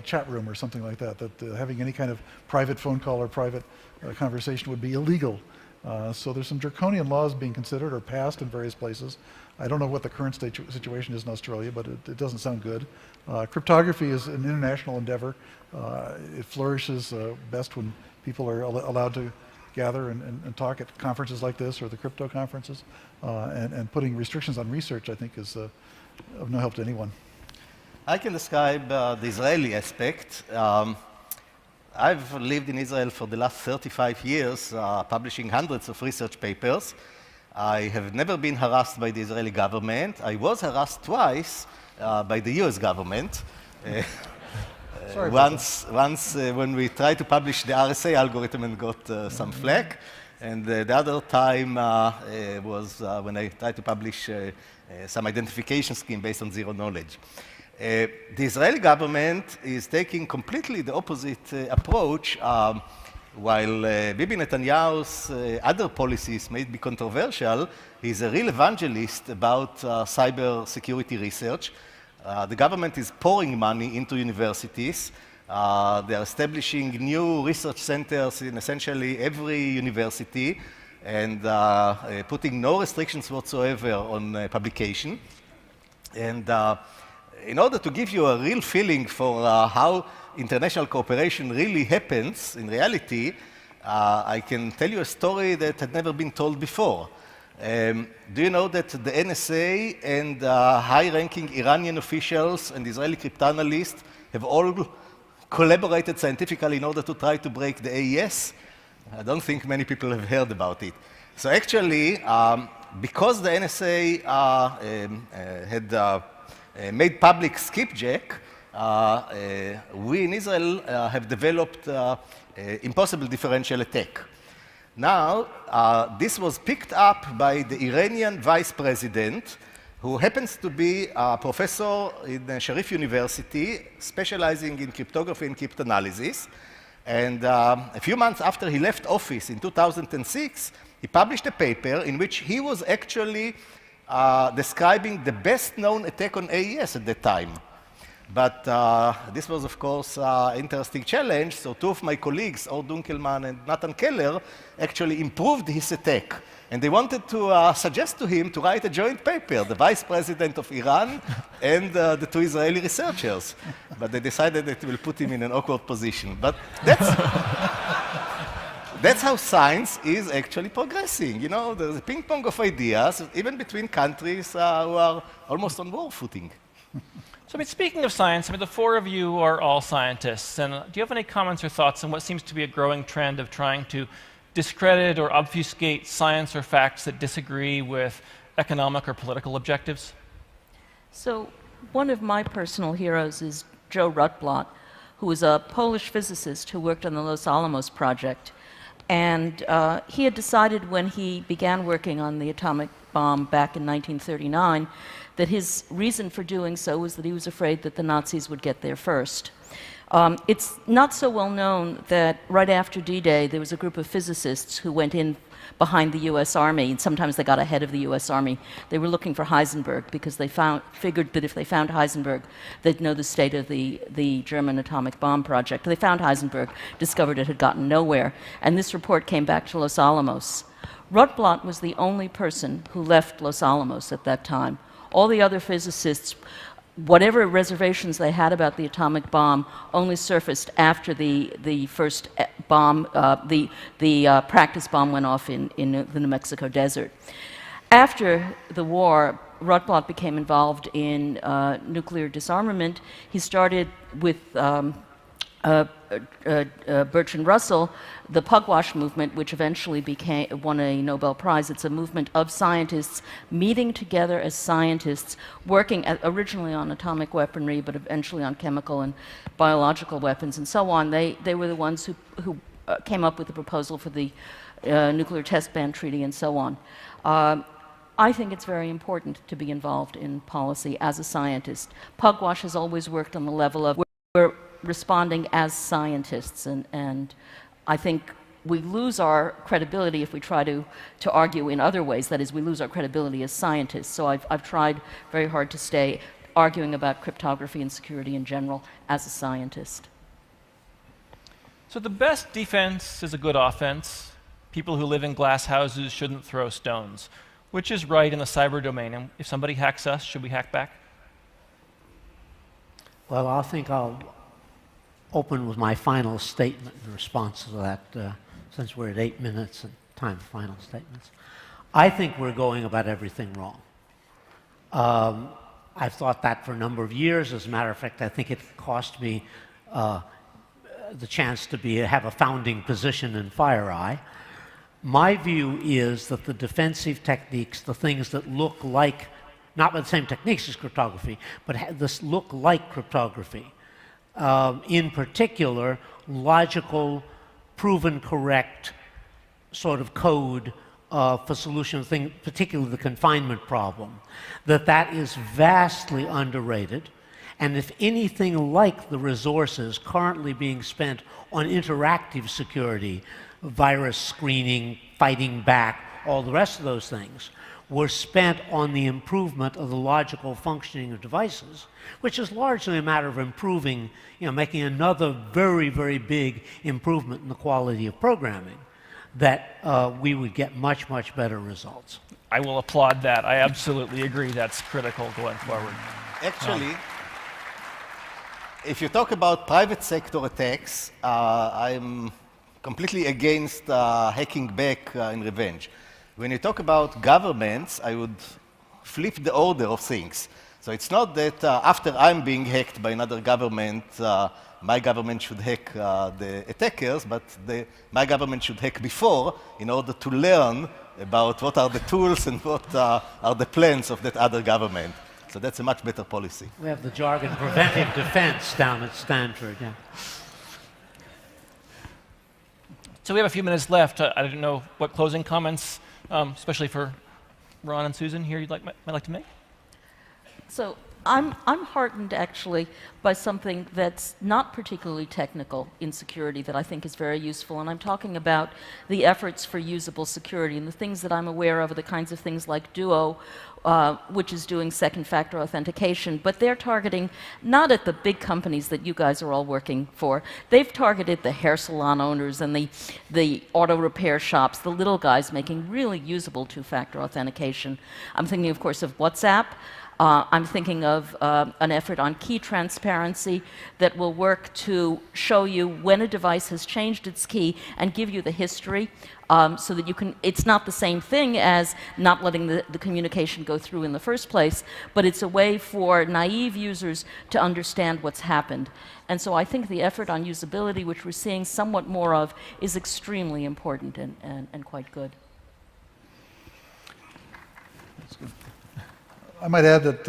chat room or something like that, that having any kind of private phone call or private conversation would be illegal. So there's some draconian laws being considered or passed in various places. I don't know what the current situation is in Australia, but it doesn't sound good. Cryptography is an international endeavor. It flourishes best when people are allowed to gather and talk at conferences like this or the crypto conferences. And putting restrictions on research, I think, is of no help to anyone. I can describe the Israeli aspect. I've lived in Israel for the last 35 years, publishing hundreds of research papers. I have never been harassed by the Israeli government. I was harassed twice by the US government. Once when we tried to publish the RSA algorithm and got some flack, and the other time was when I tried to publish some identification scheme based on zero knowledge. The Israeli government is taking completely the opposite approach. While Bibi Netanyahu's other policies may be controversial, he's a real evangelist about cybersecurity research. The government is pouring money into universities. They are establishing new research centers in essentially every university and putting no restrictions whatsoever on publication. And in order to give you a real feeling for how international cooperation really happens in reality, I can tell you a story that had never been told before. Do you know that the NSA and high-ranking Iranian officials and Israeli cryptanalysts have all collaborated scientifically in order to try to break the AES? I don't think many people have heard about it. So actually, because the NSA had made public skipjack, we in Israel have developed impossible differential attack. Now, this was picked up by the Iranian vice president, who happens to be a professor in Sharif University, specializing in cryptography and cryptanalysis. And a few months after he left office in 2006, he published a paper in which he was actually describing the best-known attack on AES at that time. But this was, of course, an interesting challenge. So two of my colleagues, Or Dunkelman and Nathan Keller, actually improved his attack. And they wanted to suggest to him to write a joint paper, the vice president of Iran and the two Israeli researchers. But they decided that it will put him in an awkward position. But that's how science is actually progressing. You know, there's a ping pong of ideas, even between countries who are almost on war footing. So, I mean, speaking of science, I mean, the four of you are all scientists. And do you have any comments or thoughts on what seems to be a growing trend of trying to discredit or obfuscate science or facts that disagree with economic or political objectives? So one of my personal heroes is Joe Rutblot, who was a Polish physicist who worked on the Los Alamos project. And he had decided when he began working on the atomic bomb back in 1939 that his reason for doing so was that he was afraid that the Nazis would get there first. It's not so well known that right after D-Day, there was a group of physicists who went in behind the US Army, and sometimes they got ahead of the US Army. They were looking for Heisenberg because they figured that if they found Heisenberg, they'd know the state of the German atomic bomb project. They found Heisenberg, discovered it had gotten nowhere, and this report came back to Los Alamos. Rutblot was the only person who left Los Alamos at that time. All the other physicists, whatever reservations they had about the atomic bomb, only surfaced after the first bomb, the practice bomb went off in the New Mexico desert. After the war, Rutblot became involved in nuclear disarmament. He started with Bertrand Russell, the Pugwash movement, which eventually won a Nobel Prize. It's a movement of scientists meeting together as scientists, working originally on atomic weaponry, but eventually on chemical and biological weapons and so on. They were the ones who came up with the proposal for the nuclear test ban treaty and so on. I think it's very important to be involved in policy as a scientist. Pugwash has always worked on the level of we're responding as scientists, and I think we lose our credibility if we try to argue in other ways. That is, we lose our credibility as scientists. So I've tried very hard to stay arguing about cryptography and security in general as a scientist. So the best defense is a good offense. People who live in glass houses shouldn't throw stones. Which is right in the cyber domain? And if somebody hacks us, should we hack back? Well, I think I'll open with my final statement in response to that, since we're at 8 minutes and time for final statements. I think we're going about everything wrong. I've thought that for a number of years. As a matter of fact, I think it cost me the chance to have a founding position in FireEye. My view is that the defensive techniques, the things that look like, not with the same techniques as cryptography, but this look like cryptography, in particular, logical, proven correct sort of code for solution of things, particularly the confinement problem, that is vastly underrated. And if anything like the resources currently being spent on interactive security, virus screening, fighting back, all the rest of those things, were spent on the improvement of the logical functioning of devices, which is largely a matter of improving, making another very, very big improvement in the quality of programming, that we would get much, much better results. I will applaud that. I absolutely agree that's critical going forward. Actually, if you talk about private sector attacks, I'm completely against hacking back in revenge. When you talk about governments, I would flip the order of things. So it's not that after I'm being hacked by another government, my government should hack the attackers, but my government should hack before in order to learn about what are the tools and what are the plans of that other government. So that's a much better policy. We have the jargon preventive defense down at Stanford. Yeah. So we have a few minutes left. I don't know what closing comments, especially for Ron and Susan here, might like to make. So I'm heartened actually by something that's not particularly technical in security that I think is very useful, and I'm talking about the efforts for usable security, and the things that I'm aware of are the kinds of things like Duo, which is doing second factor authentication, but they're targeting not at the big companies that you guys are all working for. They've targeted the hair salon owners and the auto repair shops, the little guys making really usable two-factor authentication. I'm thinking, of course, of WhatsApp. I'm thinking of an effort on key transparency that will work to show you when a device has changed its key and give you the history so that you can, it's not the same thing as not letting the communication go through in the first place, but it's a way for naive users to understand what's happened. And so I think the effort on usability, which we're seeing somewhat more of, is extremely important and quite good. That's good. I might add that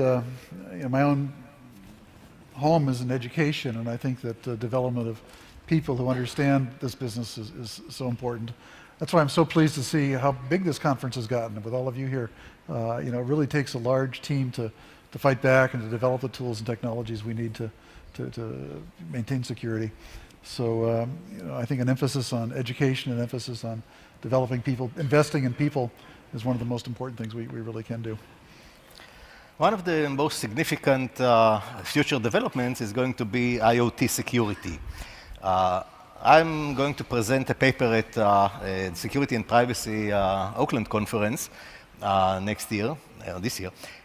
my own home is in education, and I think that the development of people who understand this business is so important. That's why I'm so pleased to see how big this conference has gotten. With all of you here, it really takes a large team to fight back and to develop the tools and technologies we need to maintain security. So I think an emphasis on education, an emphasis on developing people, investing in people is one of the most important things we really can do. One of the most significant future developments is going to be IoT security. I'm going to present a paper at the Security and Privacy Oakland conference this year,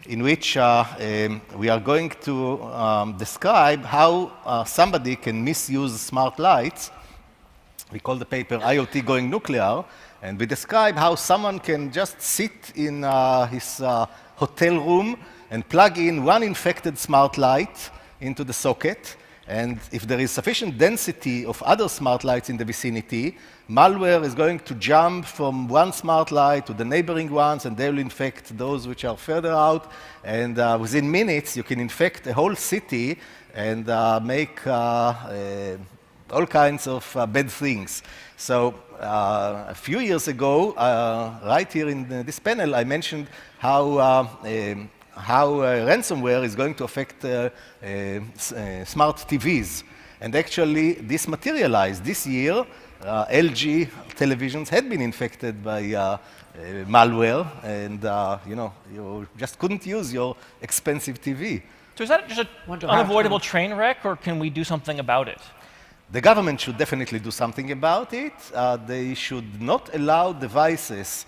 in which we are going to describe how somebody can misuse smart lights. We call the paper IoT Going Nuclear, and we describe how someone can just sit in his hotel room and plug in one infected smart light into the socket, and if there is sufficient density of other smart lights in the vicinity, malware is going to jump from one smart light to the neighboring ones, and they will infect those which are further out, and within minutes you can infect a whole city and make all kinds of bad things. So a few years ago, right here in this panel, I mentioned how ransomware is going to affect smart TVs. And actually, this materialized. This year, LG televisions had been infected by malware, and you just couldn't use your expensive TV. So is that just an unavoidable train wreck, or can we do something about it? The government should definitely do something about it. They should not allow devices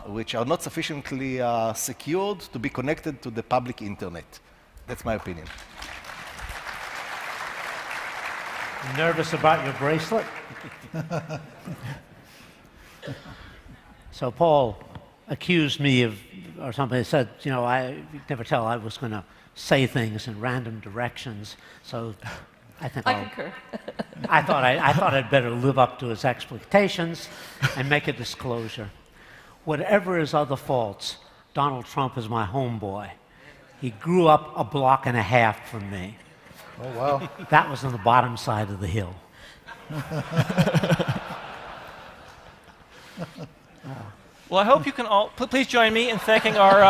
which are not sufficiently secured to be connected to the public internet. That's my opinion. Nervous about your bracelet? So Paul accused me of, or somebody said, I never tell I was going to say things in random directions, so I think I concur. I thought I'd better live up to his expectations and make a disclosure. Whatever his other faults, Donald Trump is my homeboy. He grew up a block and a half from me. Oh, wow. That was on the bottom side of the hill. Well, I hope you can all please join me in thanking our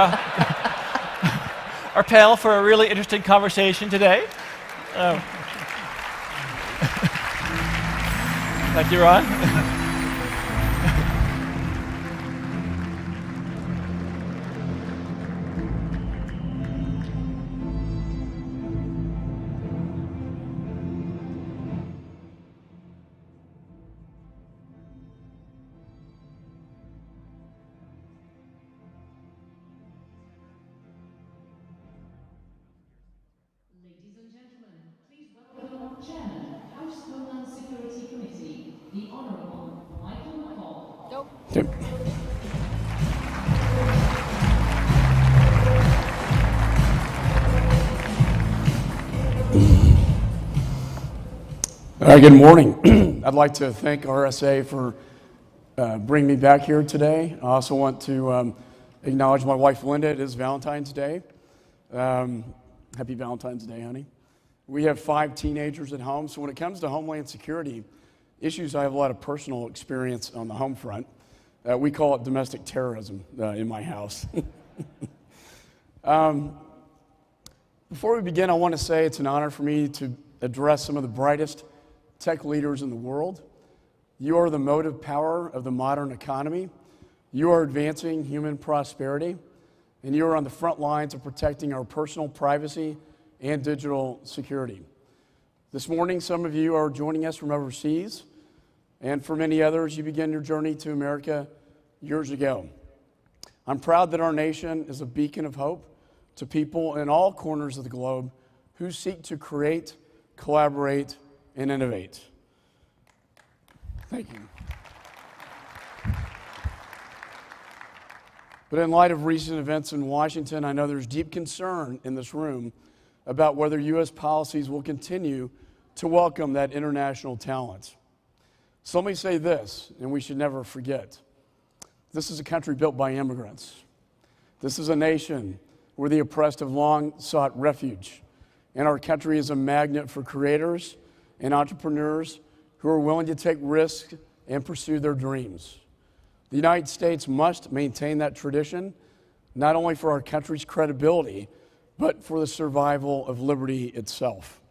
our panel for a really interesting conversation today. Thank you, Ron. Ladies and gentlemen, please welcome Chairman, House Homeland Security Committee, the Honourable Michael McCaul. Yep. Good morning. I'd like to thank RSA for bringing me back here today. I also want to acknowledge my wife, Linda. It is Valentine's Day. Happy Valentine's Day, honey. We have 5 teenagers at home, so when it comes to Homeland Security issues, I have a lot of personal experience on the home front. We call it domestic terrorism in my house. Before we begin, I want to say it's an honor for me to address some of the brightest tech leaders in the world. You are the motive power of the modern economy. You are advancing human prosperity, and you are on the front lines of protecting our personal privacy and digital security. This morning, some of you are joining us from overseas, and for many others, you began your journey to America years ago. I'm proud that our nation is a beacon of hope to people in all corners of the globe who seek to create, collaborate, and innovate. Thank you. But in light of recent events in Washington, I know there's deep concern in this room about whether U.S. policies will continue to welcome that international talent. So let me say this, and we should never forget. This is a country built by immigrants. This is a nation where the oppressed have long sought refuge, and our country is a magnet for creators and entrepreneurs who are willing to take risks and pursue their dreams. The United States must maintain that tradition, not only for our country's credibility, but for the survival of liberty itself.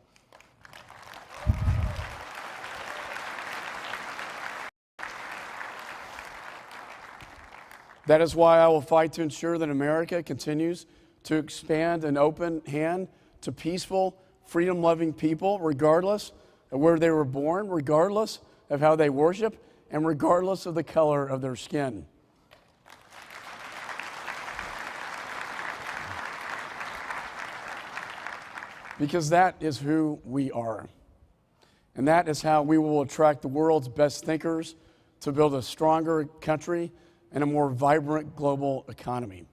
That is why I will fight to ensure that America continues to expand an open hand to peaceful, freedom-loving people, regardless of where they were born, regardless of how they worship, and regardless of the color of their skin. Because that is who we are. And that is how we will attract the world's best thinkers to build a stronger country and a more vibrant global economy.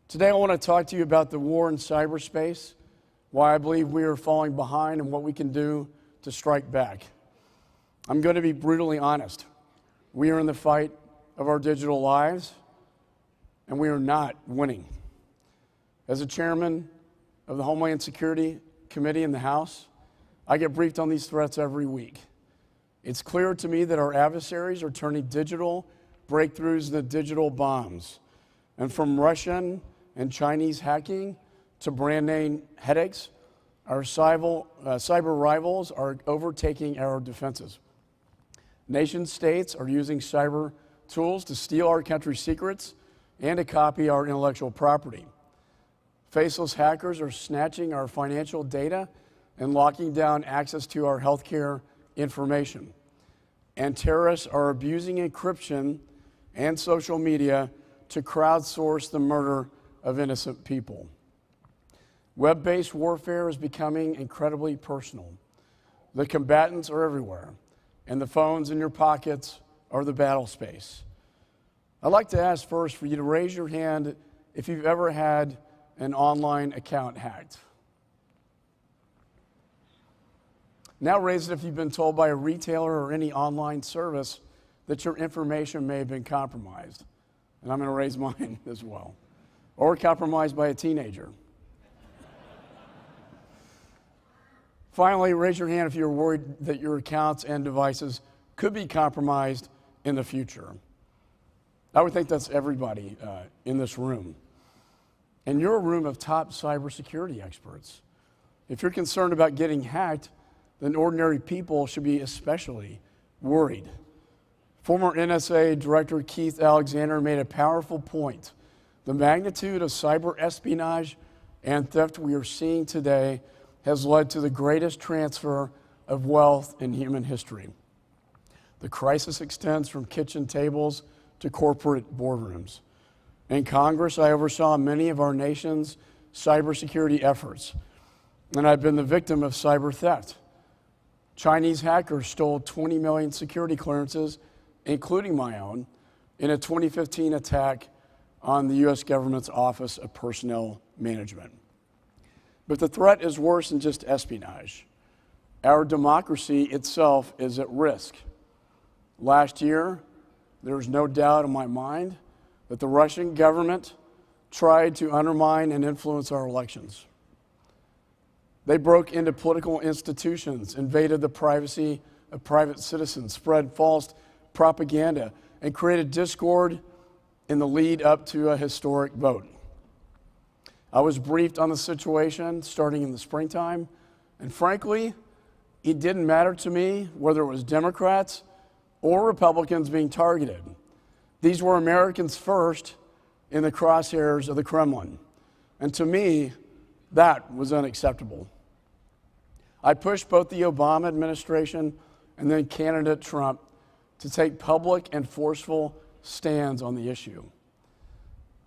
Today I want to talk to you about the war in cyberspace, why I believe we are falling behind, and what we can do to strike back. I'm going to be brutally honest. We are in the fight of our digital lives, and we are not winning. As a chairman of the Homeland Security Committee in the House, I get briefed on these threats every week. It's clear to me that our adversaries are turning digital breakthroughs into digital bombs. And from Russian and Chinese hacking to brand name headaches, our cyber rivals are overtaking our defenses. Nation states are using cyber tools to steal our country's secrets and to copy our intellectual property. Faceless hackers are snatching our financial data and locking down access to our healthcare information. And terrorists are abusing encryption and social media to crowdsource the murder of innocent people. Web-based warfare is becoming incredibly personal. The combatants are everywhere, and the phones in your pockets are the battle space. I'd like to ask first for you to raise your hand if you've ever had an online account hacked. Now raise it if you've been told by a retailer or any online service that your information may have been compromised. And I'm going to raise mine as well. Or compromised by a teenager. Finally, raise your hand if you're worried that your accounts and devices could be compromised in the future. I would think that's everybody in this room. And you're a room of top cybersecurity experts. If you're concerned about getting hacked, then ordinary people should be especially worried. Former NSA Director Keith Alexander made a powerful point. The magnitude of cyber espionage and theft we are seeing today has led to the greatest transfer of wealth in human history. The crisis extends from kitchen tables to corporate boardrooms. In Congress, I oversaw many of our nation's cybersecurity efforts, and I've been the victim of cyber theft. Chinese hackers stole 20 million security clearances, including my own, in a 2015 attack on the U.S. government's Office of Personnel Management. But the threat is worse than just espionage. Our democracy itself is at risk. Last year, there was no doubt in my mind that the Russian government tried to undermine and influence our elections. They broke into political institutions, invaded the privacy of private citizens, spread false propaganda, and created discord in the lead up to a historic vote. I was briefed on the situation starting in the springtime, and frankly, it didn't matter to me whether it was Democrats or Republicans being targeted. These were Americans first in the crosshairs of the Kremlin. And to me, that was unacceptable. I pushed both the Obama administration and then candidate Trump to take public and forceful stands on the issue.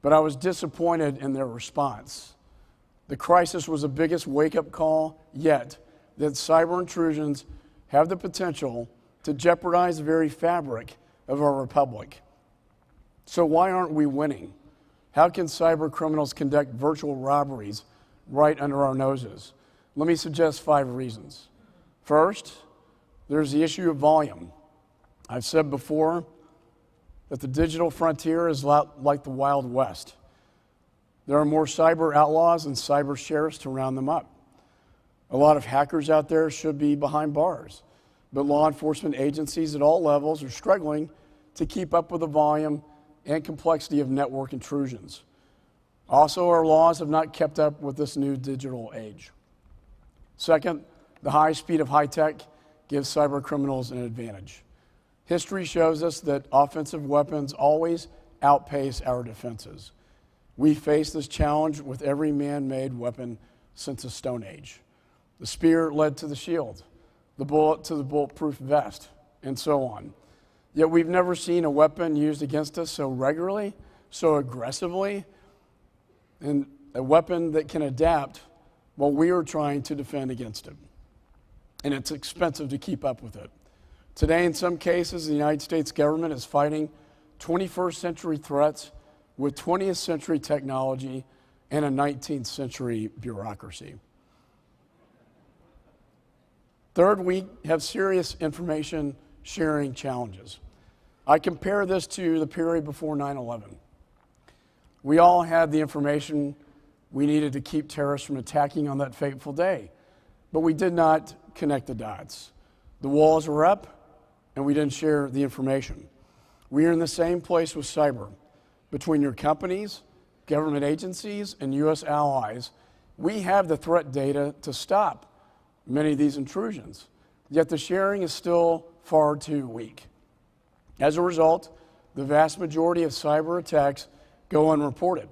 But I was disappointed in their response. The crisis was the biggest wake-up call yet that cyber intrusions have the potential to jeopardize the very fabric of our republic. So why aren't we winning? How can cyber criminals conduct virtual robberies right under our noses? Let me suggest 5 reasons. First, there's the issue of volume. I've said before that the digital frontier is like the Wild West. There are more cyber outlaws and cyber sheriffs to round them up. A lot of hackers out there should be behind bars, but law enforcement agencies at all levels are struggling to keep up with the volume and complexity of network intrusions. Also, our laws have not kept up with this new digital age. Second, the high speed of high tech gives cyber criminals an advantage. History shows us that offensive weapons always outpace our defenses. We face this challenge with every man-made weapon since the Stone Age. The spear led to the shield, the bullet to the bulletproof vest, and so on. Yet we've never seen a weapon used against us so regularly, so aggressively, and a weapon that can adapt while we are trying to defend against it. And it's expensive to keep up with it. Today, in some cases, the United States government is fighting 21st century threats with 20th century technology and a 19th century bureaucracy. Third, we have serious information sharing challenges. I compare this to the period before 9/11. We all had the information we needed to keep terrorists from attacking on that fateful day, but we did not connect the dots. The walls were up, and we didn't share the information. We are in the same place with cyber. Between your companies, government agencies, and U.S. allies, we have the threat data to stop many of these intrusions, yet the sharing is still far too weak. As a result, the vast majority of cyber attacks go unreported,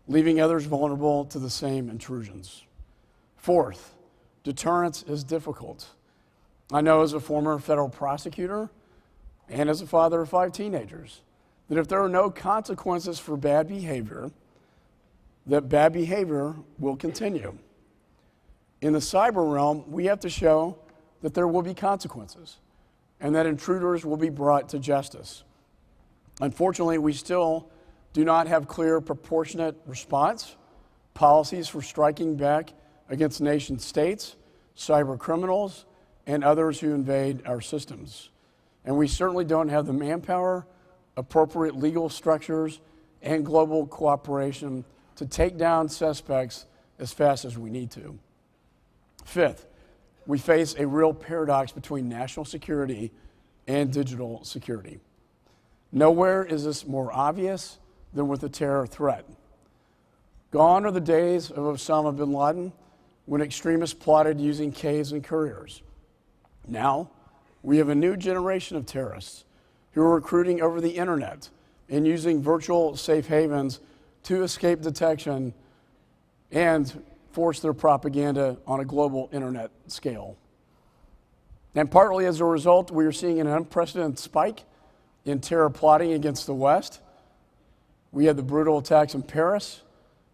leaving others vulnerable to the same intrusions. Fourth, deterrence is difficult. I know as a former federal prosecutor and as a father of 5 teenagers that if there are no consequences for bad behavior, that bad behavior will continue. In the cyber realm, we have to show that there will be consequences and that intruders will be brought to justice. Unfortunately, we still do not have clear, proportionate response policies for striking back against nation states, cyber criminals, and others who invade our systems. And we certainly don't have the manpower, appropriate legal structures, and global cooperation to take down suspects as fast as we need to. Fifth, we face a real paradox between national security and digital security. Nowhere is this more obvious than with the terror threat. Gone are the days of Osama bin Laden when extremists plotted using caves and couriers. Now, we have a new generation of terrorists who are recruiting over the internet and using virtual safe havens to escape detection and force their propaganda on a global internet scale. And partly as a result, we are seeing an unprecedented spike in terror plotting against the West. We had the brutal attacks in Paris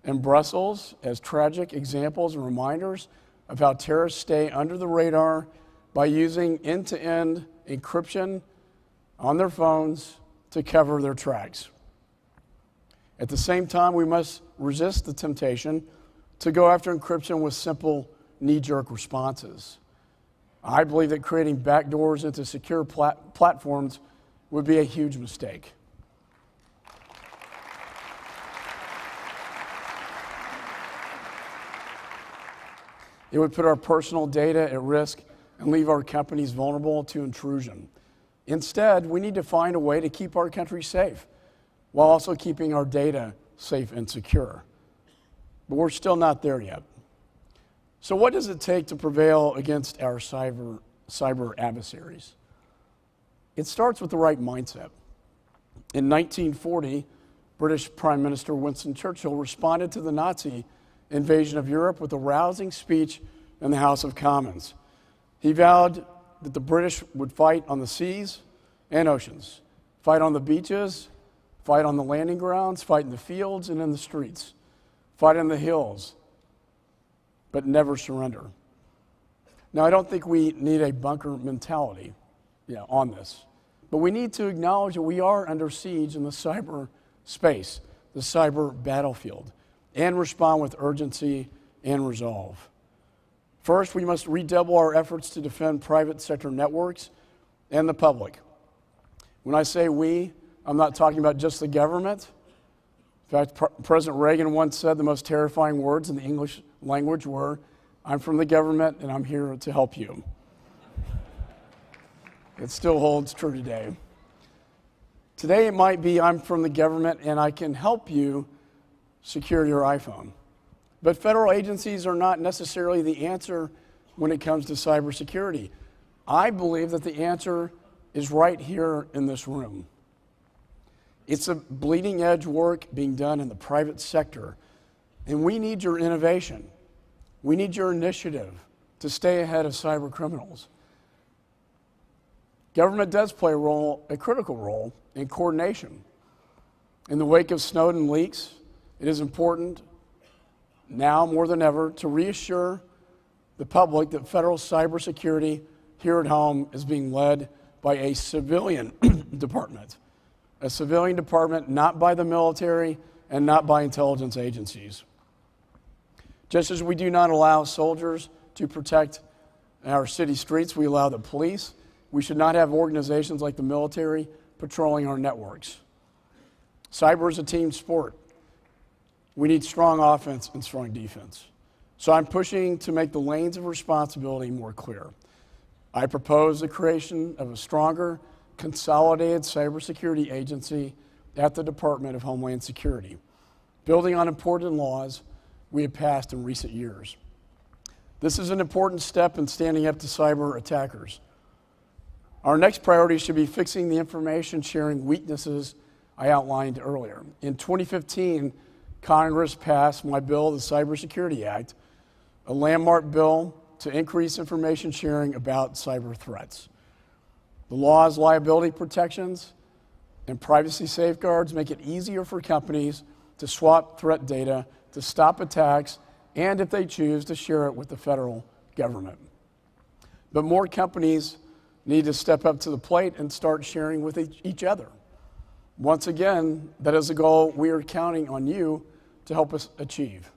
and Brussels as tragic examples and reminders of how terrorists stay under the radar by using end-to-end encryption on their phones to cover their tracks. At the same time, we must resist the temptation to go after encryption with simple knee-jerk responses. I believe that creating backdoors into secure platforms would be a huge mistake. It would put our personal data at risk and leave our companies vulnerable to intrusion. Instead, we need to find a way to keep our country safe while also keeping our data safe and secure. But we're still not there yet. So what does it take to prevail against our cyber adversaries? It starts with the right mindset. In 1940, British Prime Minister Winston Churchill responded to the Nazi invasion of Europe with a rousing speech in the House of Commons. He vowed that the British would fight on the seas and oceans, fight on the beaches, fight on the landing grounds, fight in the fields and in the streets, fight in the hills, but never surrender. Now, I don't think we need a bunker mentality on this, but we need to acknowledge that we are under siege in the cyber space, the cyber battlefield, and respond with urgency and resolve. First, we must redouble our efforts to defend private sector networks and the public. When I say we, I'm not talking about just the government. In fact, President Reagan once said the most terrifying words in the English language were, "I'm from the government and I'm here to help you." It still holds true today. Today it might be, "I'm from the government and I can help you secure your iPhone." But federal agencies are not necessarily the answer when it comes to cybersecurity. I believe that the answer is right here in this room. It's a bleeding edge work being done in the private sector, and we need your innovation. We need your initiative to stay ahead of cyber criminals. Government does play a critical role in coordination. In the wake of Snowden leaks, it is important now more than ever to reassure the public that federal cybersecurity here at home is being led by a civilian department. A civilian department, not by the military and not by intelligence agencies. Just as we do not allow soldiers to protect our city streets, we allow the police. We should not have organizations like the military patrolling our networks. Cyber is a team sport. We need strong offense and strong defense. So I'm pushing to make the lanes of responsibility more clear. I propose the creation of a stronger, consolidated cybersecurity agency at the Department of Homeland Security, building on important laws we have passed in recent years. This is an important step in standing up to cyber attackers. Our next priority should be fixing the information sharing weaknesses I outlined earlier. In 2015, Congress passed my bill, the Cybersecurity Act, a landmark bill to increase information sharing about cyber threats. The law's liability protections and privacy safeguards make it easier for companies to swap threat data, to stop attacks, and if they choose, to share it with the federal government. But more companies need to step up to the plate and start sharing with each other. Once again, that is a goal we are counting on you to help us achieve.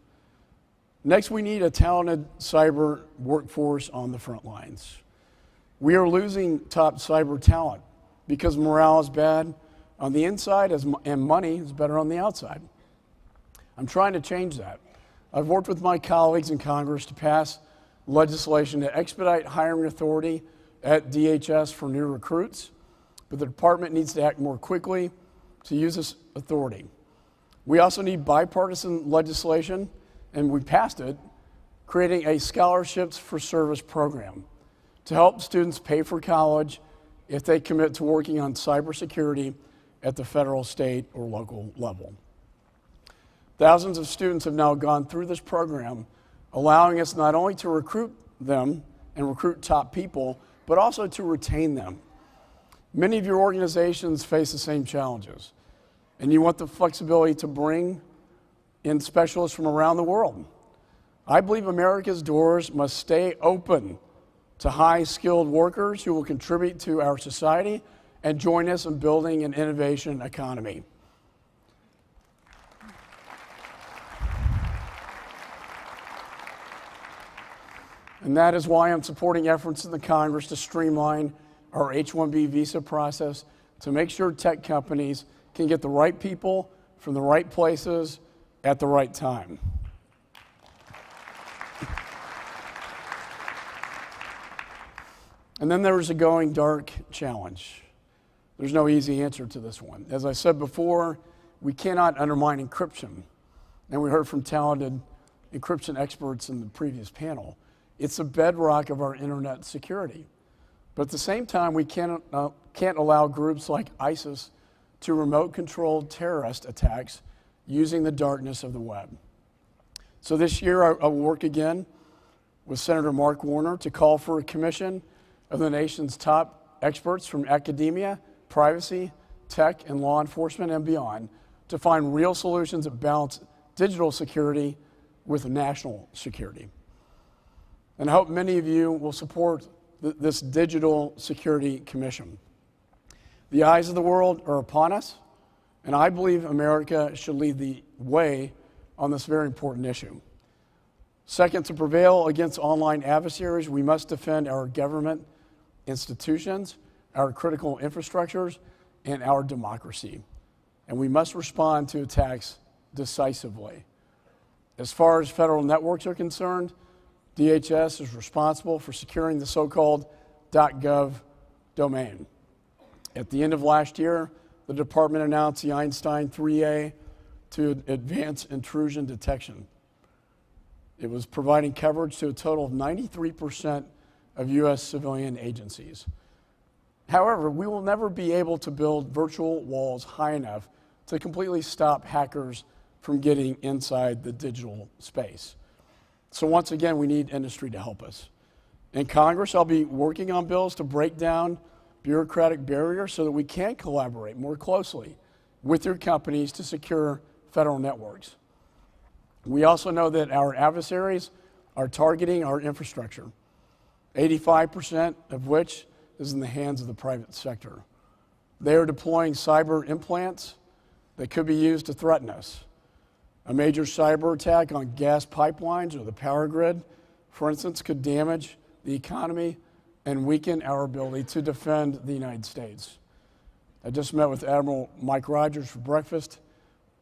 Next, we need a talented cyber workforce on the front lines. We are losing top cyber talent because morale is bad on the inside and money is better on the outside. I'm trying to change that. I've worked with my colleagues in Congress to pass legislation to expedite hiring authority at DHS for new recruits, but the department needs to act more quickly to use this authority. We also need bipartisan legislation, and we passed it, creating a Scholarships for Service program to help students pay for college if they commit to working on cybersecurity at the federal, state, or local level. Thousands of students have now gone through this program, allowing us not only to recruit them and recruit top people, but also to retain them. Many of your organizations face the same challenges, and you want the flexibility to bring in specialists from around the world. I believe America's doors must stay open to high-skilled workers who will contribute to our society and join us in building an innovation economy. And that is why I'm supporting efforts in the Congress to streamline our H-1B visa process to make sure tech companies can get the right people from the right places at the right time. And then there's a going dark challenge. There's no easy answer to this one. As I said before, we cannot undermine encryption. And we heard from talented encryption experts in the previous panel. It's a bedrock of our internet security. But at the same time, we can't allow groups like ISIS to remote-controlled terrorist attacks using the darkness of the web. So this year, I will work again with Senator Mark Warner to call for a commission of the nation's top experts from academia, privacy, tech, and law enforcement and beyond to find real solutions that balance digital security with national security. And I hope many of you will support this Digital Security Commission. The eyes of the world are upon us, and I believe America should lead the way on this very important issue. Second, to prevail against online adversaries, we must defend our government institutions, our critical infrastructures, and our democracy. And we must respond to attacks decisively. As far as federal networks are concerned, DHS is responsible for securing the so-called .gov domain. At the end of last year, the department announced the Einstein 3A to advance intrusion detection. It was providing coverage to a total of 93% of U.S. civilian agencies. However, we will never be able to build virtual walls high enough to completely stop hackers from getting inside the digital space. So once again, we need industry to help us. In Congress, I'll be working on bills to break down bureaucratic barriers so that we can collaborate more closely with your companies to secure federal networks. We also know that our adversaries are targeting our infrastructure, 85% of which is in the hands of the private sector. They are deploying cyber implants that could be used to threaten us. A major cyber attack on gas pipelines or the power grid, for instance, could damage the economy and weaken our ability to defend the United States. I just met with Admiral Mike Rogers for breakfast,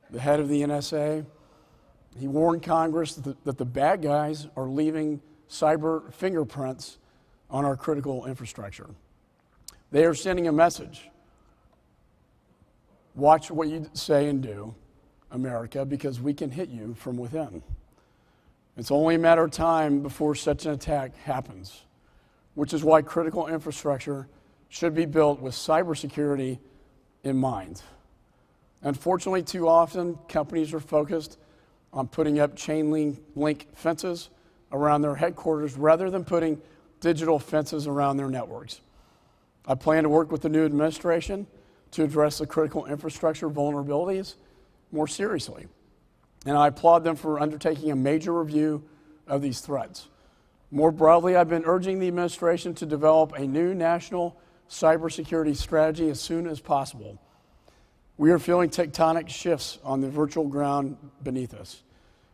the head of the NSA. He warned Congress that the bad guys are leaving cyber fingerprints on our critical infrastructure. They are sending a message. Watch what you say and do, America, because we can hit you from within. It's only a matter of time before such an attack happens, which is why critical infrastructure should be built with cybersecurity in mind. Unfortunately, too often, companies are focused on putting up chain link fences around their headquarters rather than putting digital fences around their networks. I plan to work with the new administration to address the critical infrastructure vulnerabilities more seriously. And I applaud them for undertaking a major review of these threats. More broadly, I've been urging the administration to develop a new national cybersecurity strategy as soon as possible. We are feeling tectonic shifts on the virtual ground beneath us,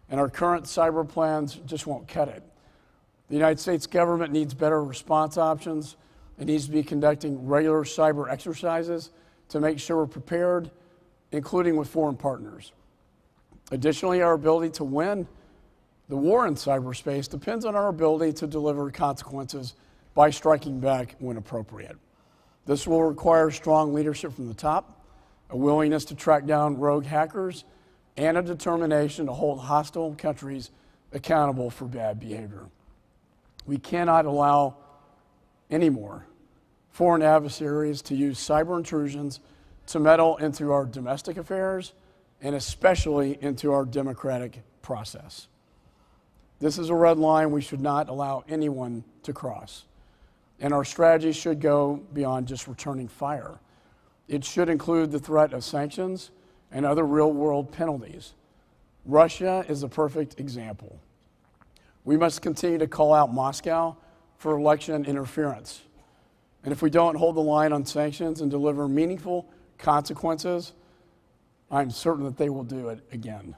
and our current cyber plans just won't cut it. The United States government needs better response options. It needs to be conducting regular cyber exercises to make sure we're prepared, including with foreign partners. Additionally, our ability to win the war in cyberspace depends on our ability to deliver consequences by striking back when appropriate. This will require strong leadership from the top, a willingness to track down rogue hackers, and a determination to hold hostile countries accountable for bad behavior. We cannot allow any more foreign adversaries to use cyber intrusions to meddle into our domestic affairs and especially into our democratic process. This is a red line we should not allow anyone to cross. And our strategy should go beyond just returning fire. It should include the threat of sanctions and other real-world penalties. Russia is a perfect example. We must continue to call out Moscow for election interference. And if we don't hold the line on sanctions and deliver meaningful consequences, I'm certain that they will do it again.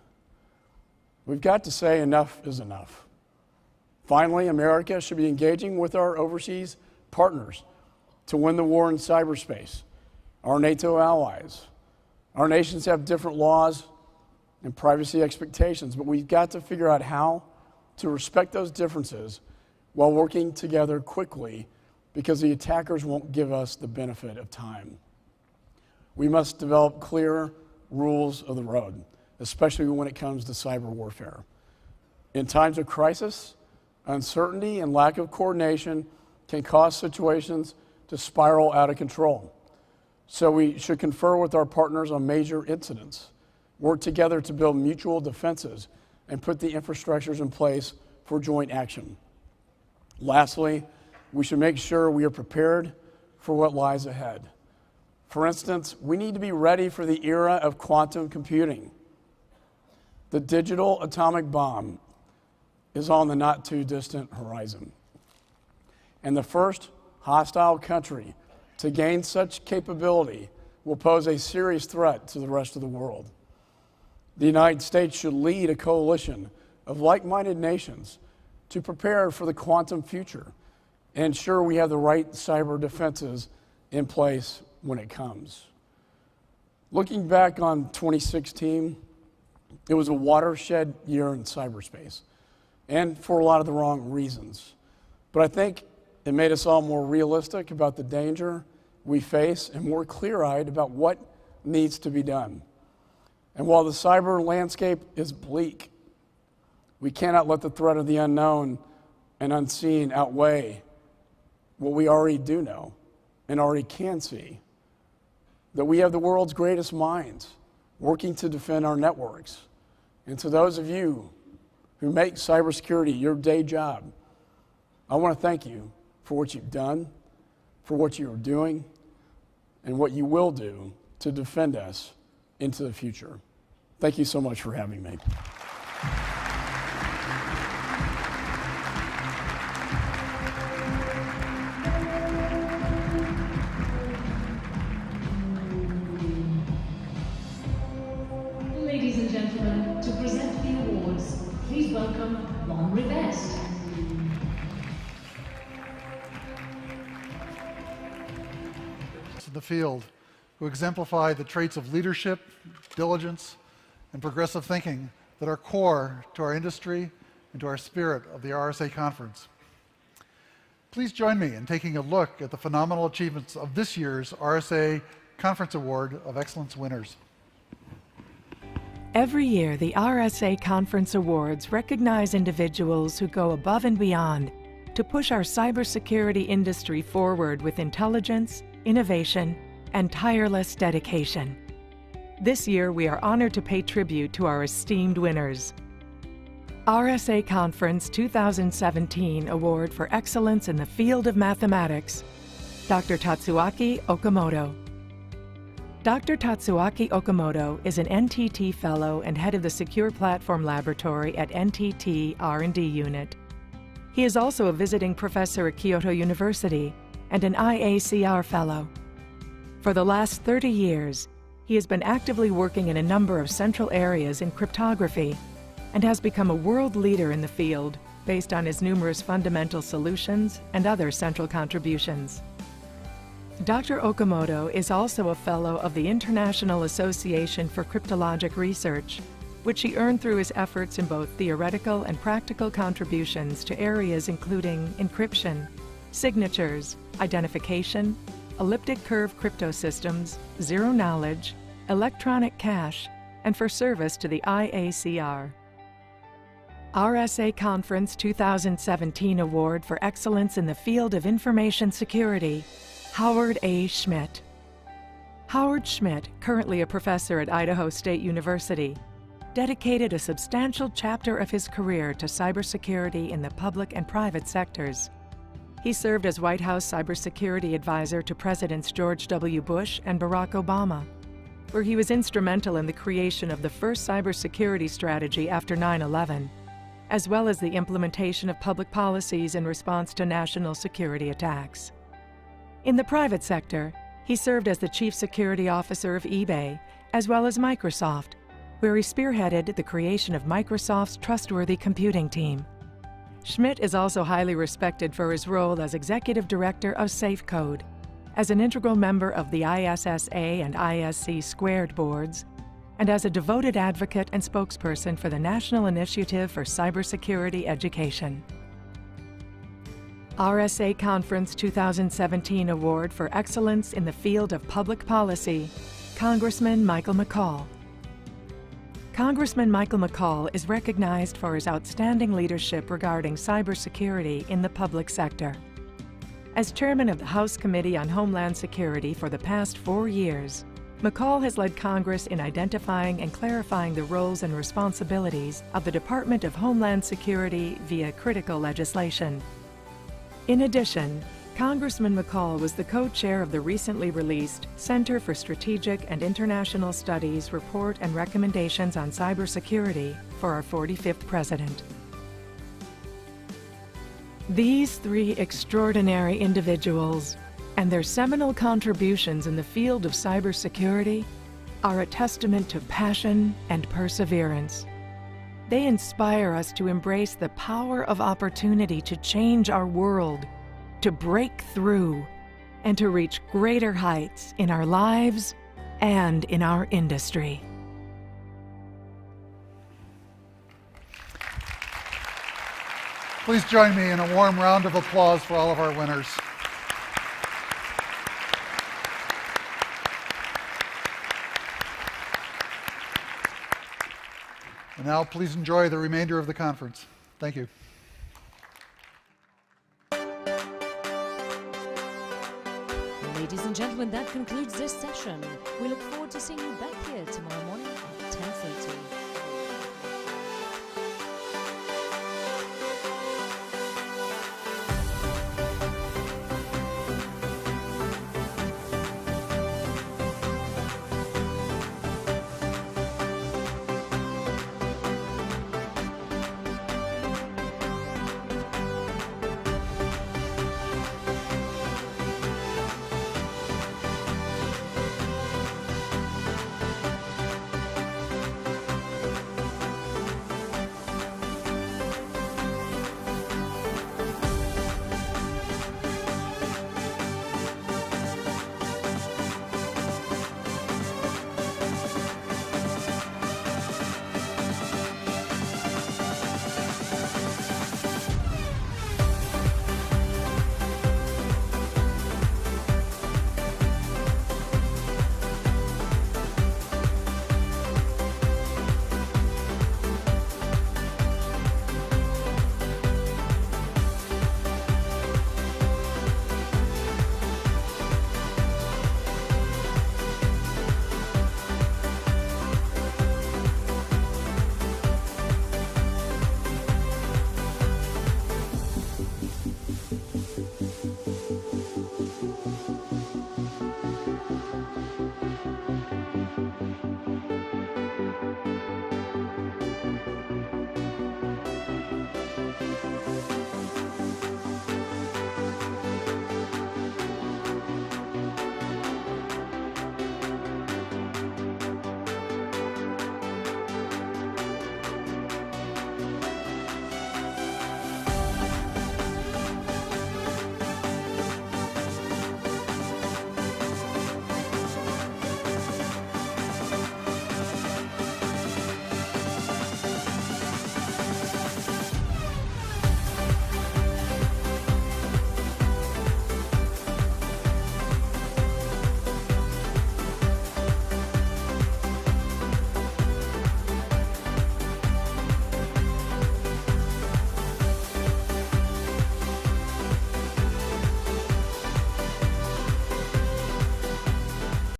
We've got to say enough is enough. Finally, America should be engaging with our overseas partners to win the war in cyberspace, our NATO allies. Our nations have different laws and privacy expectations, but we've got to figure out how to respect those differences while working together quickly, because the attackers won't give us the benefit of time. We must develop clear rules of the road, especially when it comes to cyber warfare. In times of crisis, uncertainty and lack of coordination can cause situations to spiral out of control. So we should confer with our partners on major incidents, work together to build mutual defenses, and put the infrastructures in place for joint action. Lastly, we should make sure we are prepared for what lies ahead. For instance, we need to be ready for the era of quantum computing. The digital atomic bomb is on the not too distant horizon. And the first hostile country to gain such capability will pose a serious threat to the rest of the world. The United States should lead a coalition of like-minded nations to prepare for the quantum future and ensure we have the right cyber defenses in place when it comes. Looking back on 2016, it was a watershed year in cyberspace, and for a lot of the wrong reasons. But I think it made us all more realistic about the danger we face and more clear-eyed about what needs to be done. And while the cyber landscape is bleak, we cannot let the threat of the unknown and unseen outweigh what we already do know and already can see. That we have the world's greatest minds working to defend our networks. And to those of you who make cybersecurity your day job, I want to thank you for what you've done, for what you are doing, and what you will do to defend us into the future. Thank you so much for having me. Ladies and gentlemen, to present the awards, please welcome Juan Rivest. In the field, who exemplify the traits of leadership, diligence, and progressive thinking that are core to our industry and to our spirit of the RSA conference. Please join me in taking a look at the phenomenal achievements of this year's RSA Conference Award of Excellence winners. Every year, the RSA Conference Awards recognize individuals who go above and beyond to push our cybersecurity industry forward with intelligence, innovation, and tireless dedication. This year, we are honored to pay tribute to our esteemed winners. RSA Conference 2017 Award for Excellence in the Field of Mathematics, Dr. Tatsuaki Okamoto. Dr. Tatsuaki Okamoto is an NTT Fellow and head of the Secure Platform Laboratory at NTT R&D Unit. He is also a visiting professor at Kyoto University and an IACR Fellow. For the last 30 years, he has been actively working in a number of central areas in cryptography and has become a world leader in the field based on his numerous fundamental solutions and other central contributions. Dr. Okamoto is also a fellow of the International Association for Cryptologic Research, which he earned through his efforts in both theoretical and practical contributions to areas including encryption, signatures, identification, elliptic curve cryptosystems, zero knowledge, electronic cash, and for service to the IACR. RSA Conference 2017 Award for Excellence in the Field of Information Security, Howard A. Schmidt. Howard Schmidt, currently a professor at Idaho State University, dedicated a substantial chapter of his career to cybersecurity in the public and private sectors. He served as White House cybersecurity advisor to Presidents George W. Bush and Barack Obama, where he was instrumental in the creation of the first cybersecurity strategy after 9/11, as well as the implementation of public policies in response to national security attacks. In the private sector, he served as the Chief Security Officer of eBay, as well as Microsoft, where he spearheaded the creation of Microsoft's Trustworthy Computing Team. Schmidt is also highly respected for his role as Executive Director of SafeCode, as an integral member of the ISSA and ISC Squared boards, and as a devoted advocate and spokesperson for the National Initiative for Cybersecurity Education. RSA Conference 2017 Award for Excellence in the Field of Public Policy, Congressman Michael McCaul. Congressman Michael McCaul is recognized for his outstanding leadership regarding cybersecurity in the public sector. As chairman of the House Committee on Homeland Security for the past 4 years, McCaul has led Congress in identifying and clarifying the roles and responsibilities of the Department of Homeland Security via critical legislation. In addition, Congressman McCaul was the co-chair of the recently released Center for Strategic and International Studies Report and Recommendations on Cybersecurity for our 45th president. These three extraordinary individuals and their seminal contributions in the field of cybersecurity are a testament to passion and perseverance. They inspire us to embrace the power of opportunity to change our world, to break through, and to reach greater heights in our lives and in our industry. Please join me in a warm round of applause for all of our winners. And now please enjoy the remainder of the conference. Thank you. Ladies and gentlemen, that concludes this session. We look forward to seeing you back here tomorrow morning.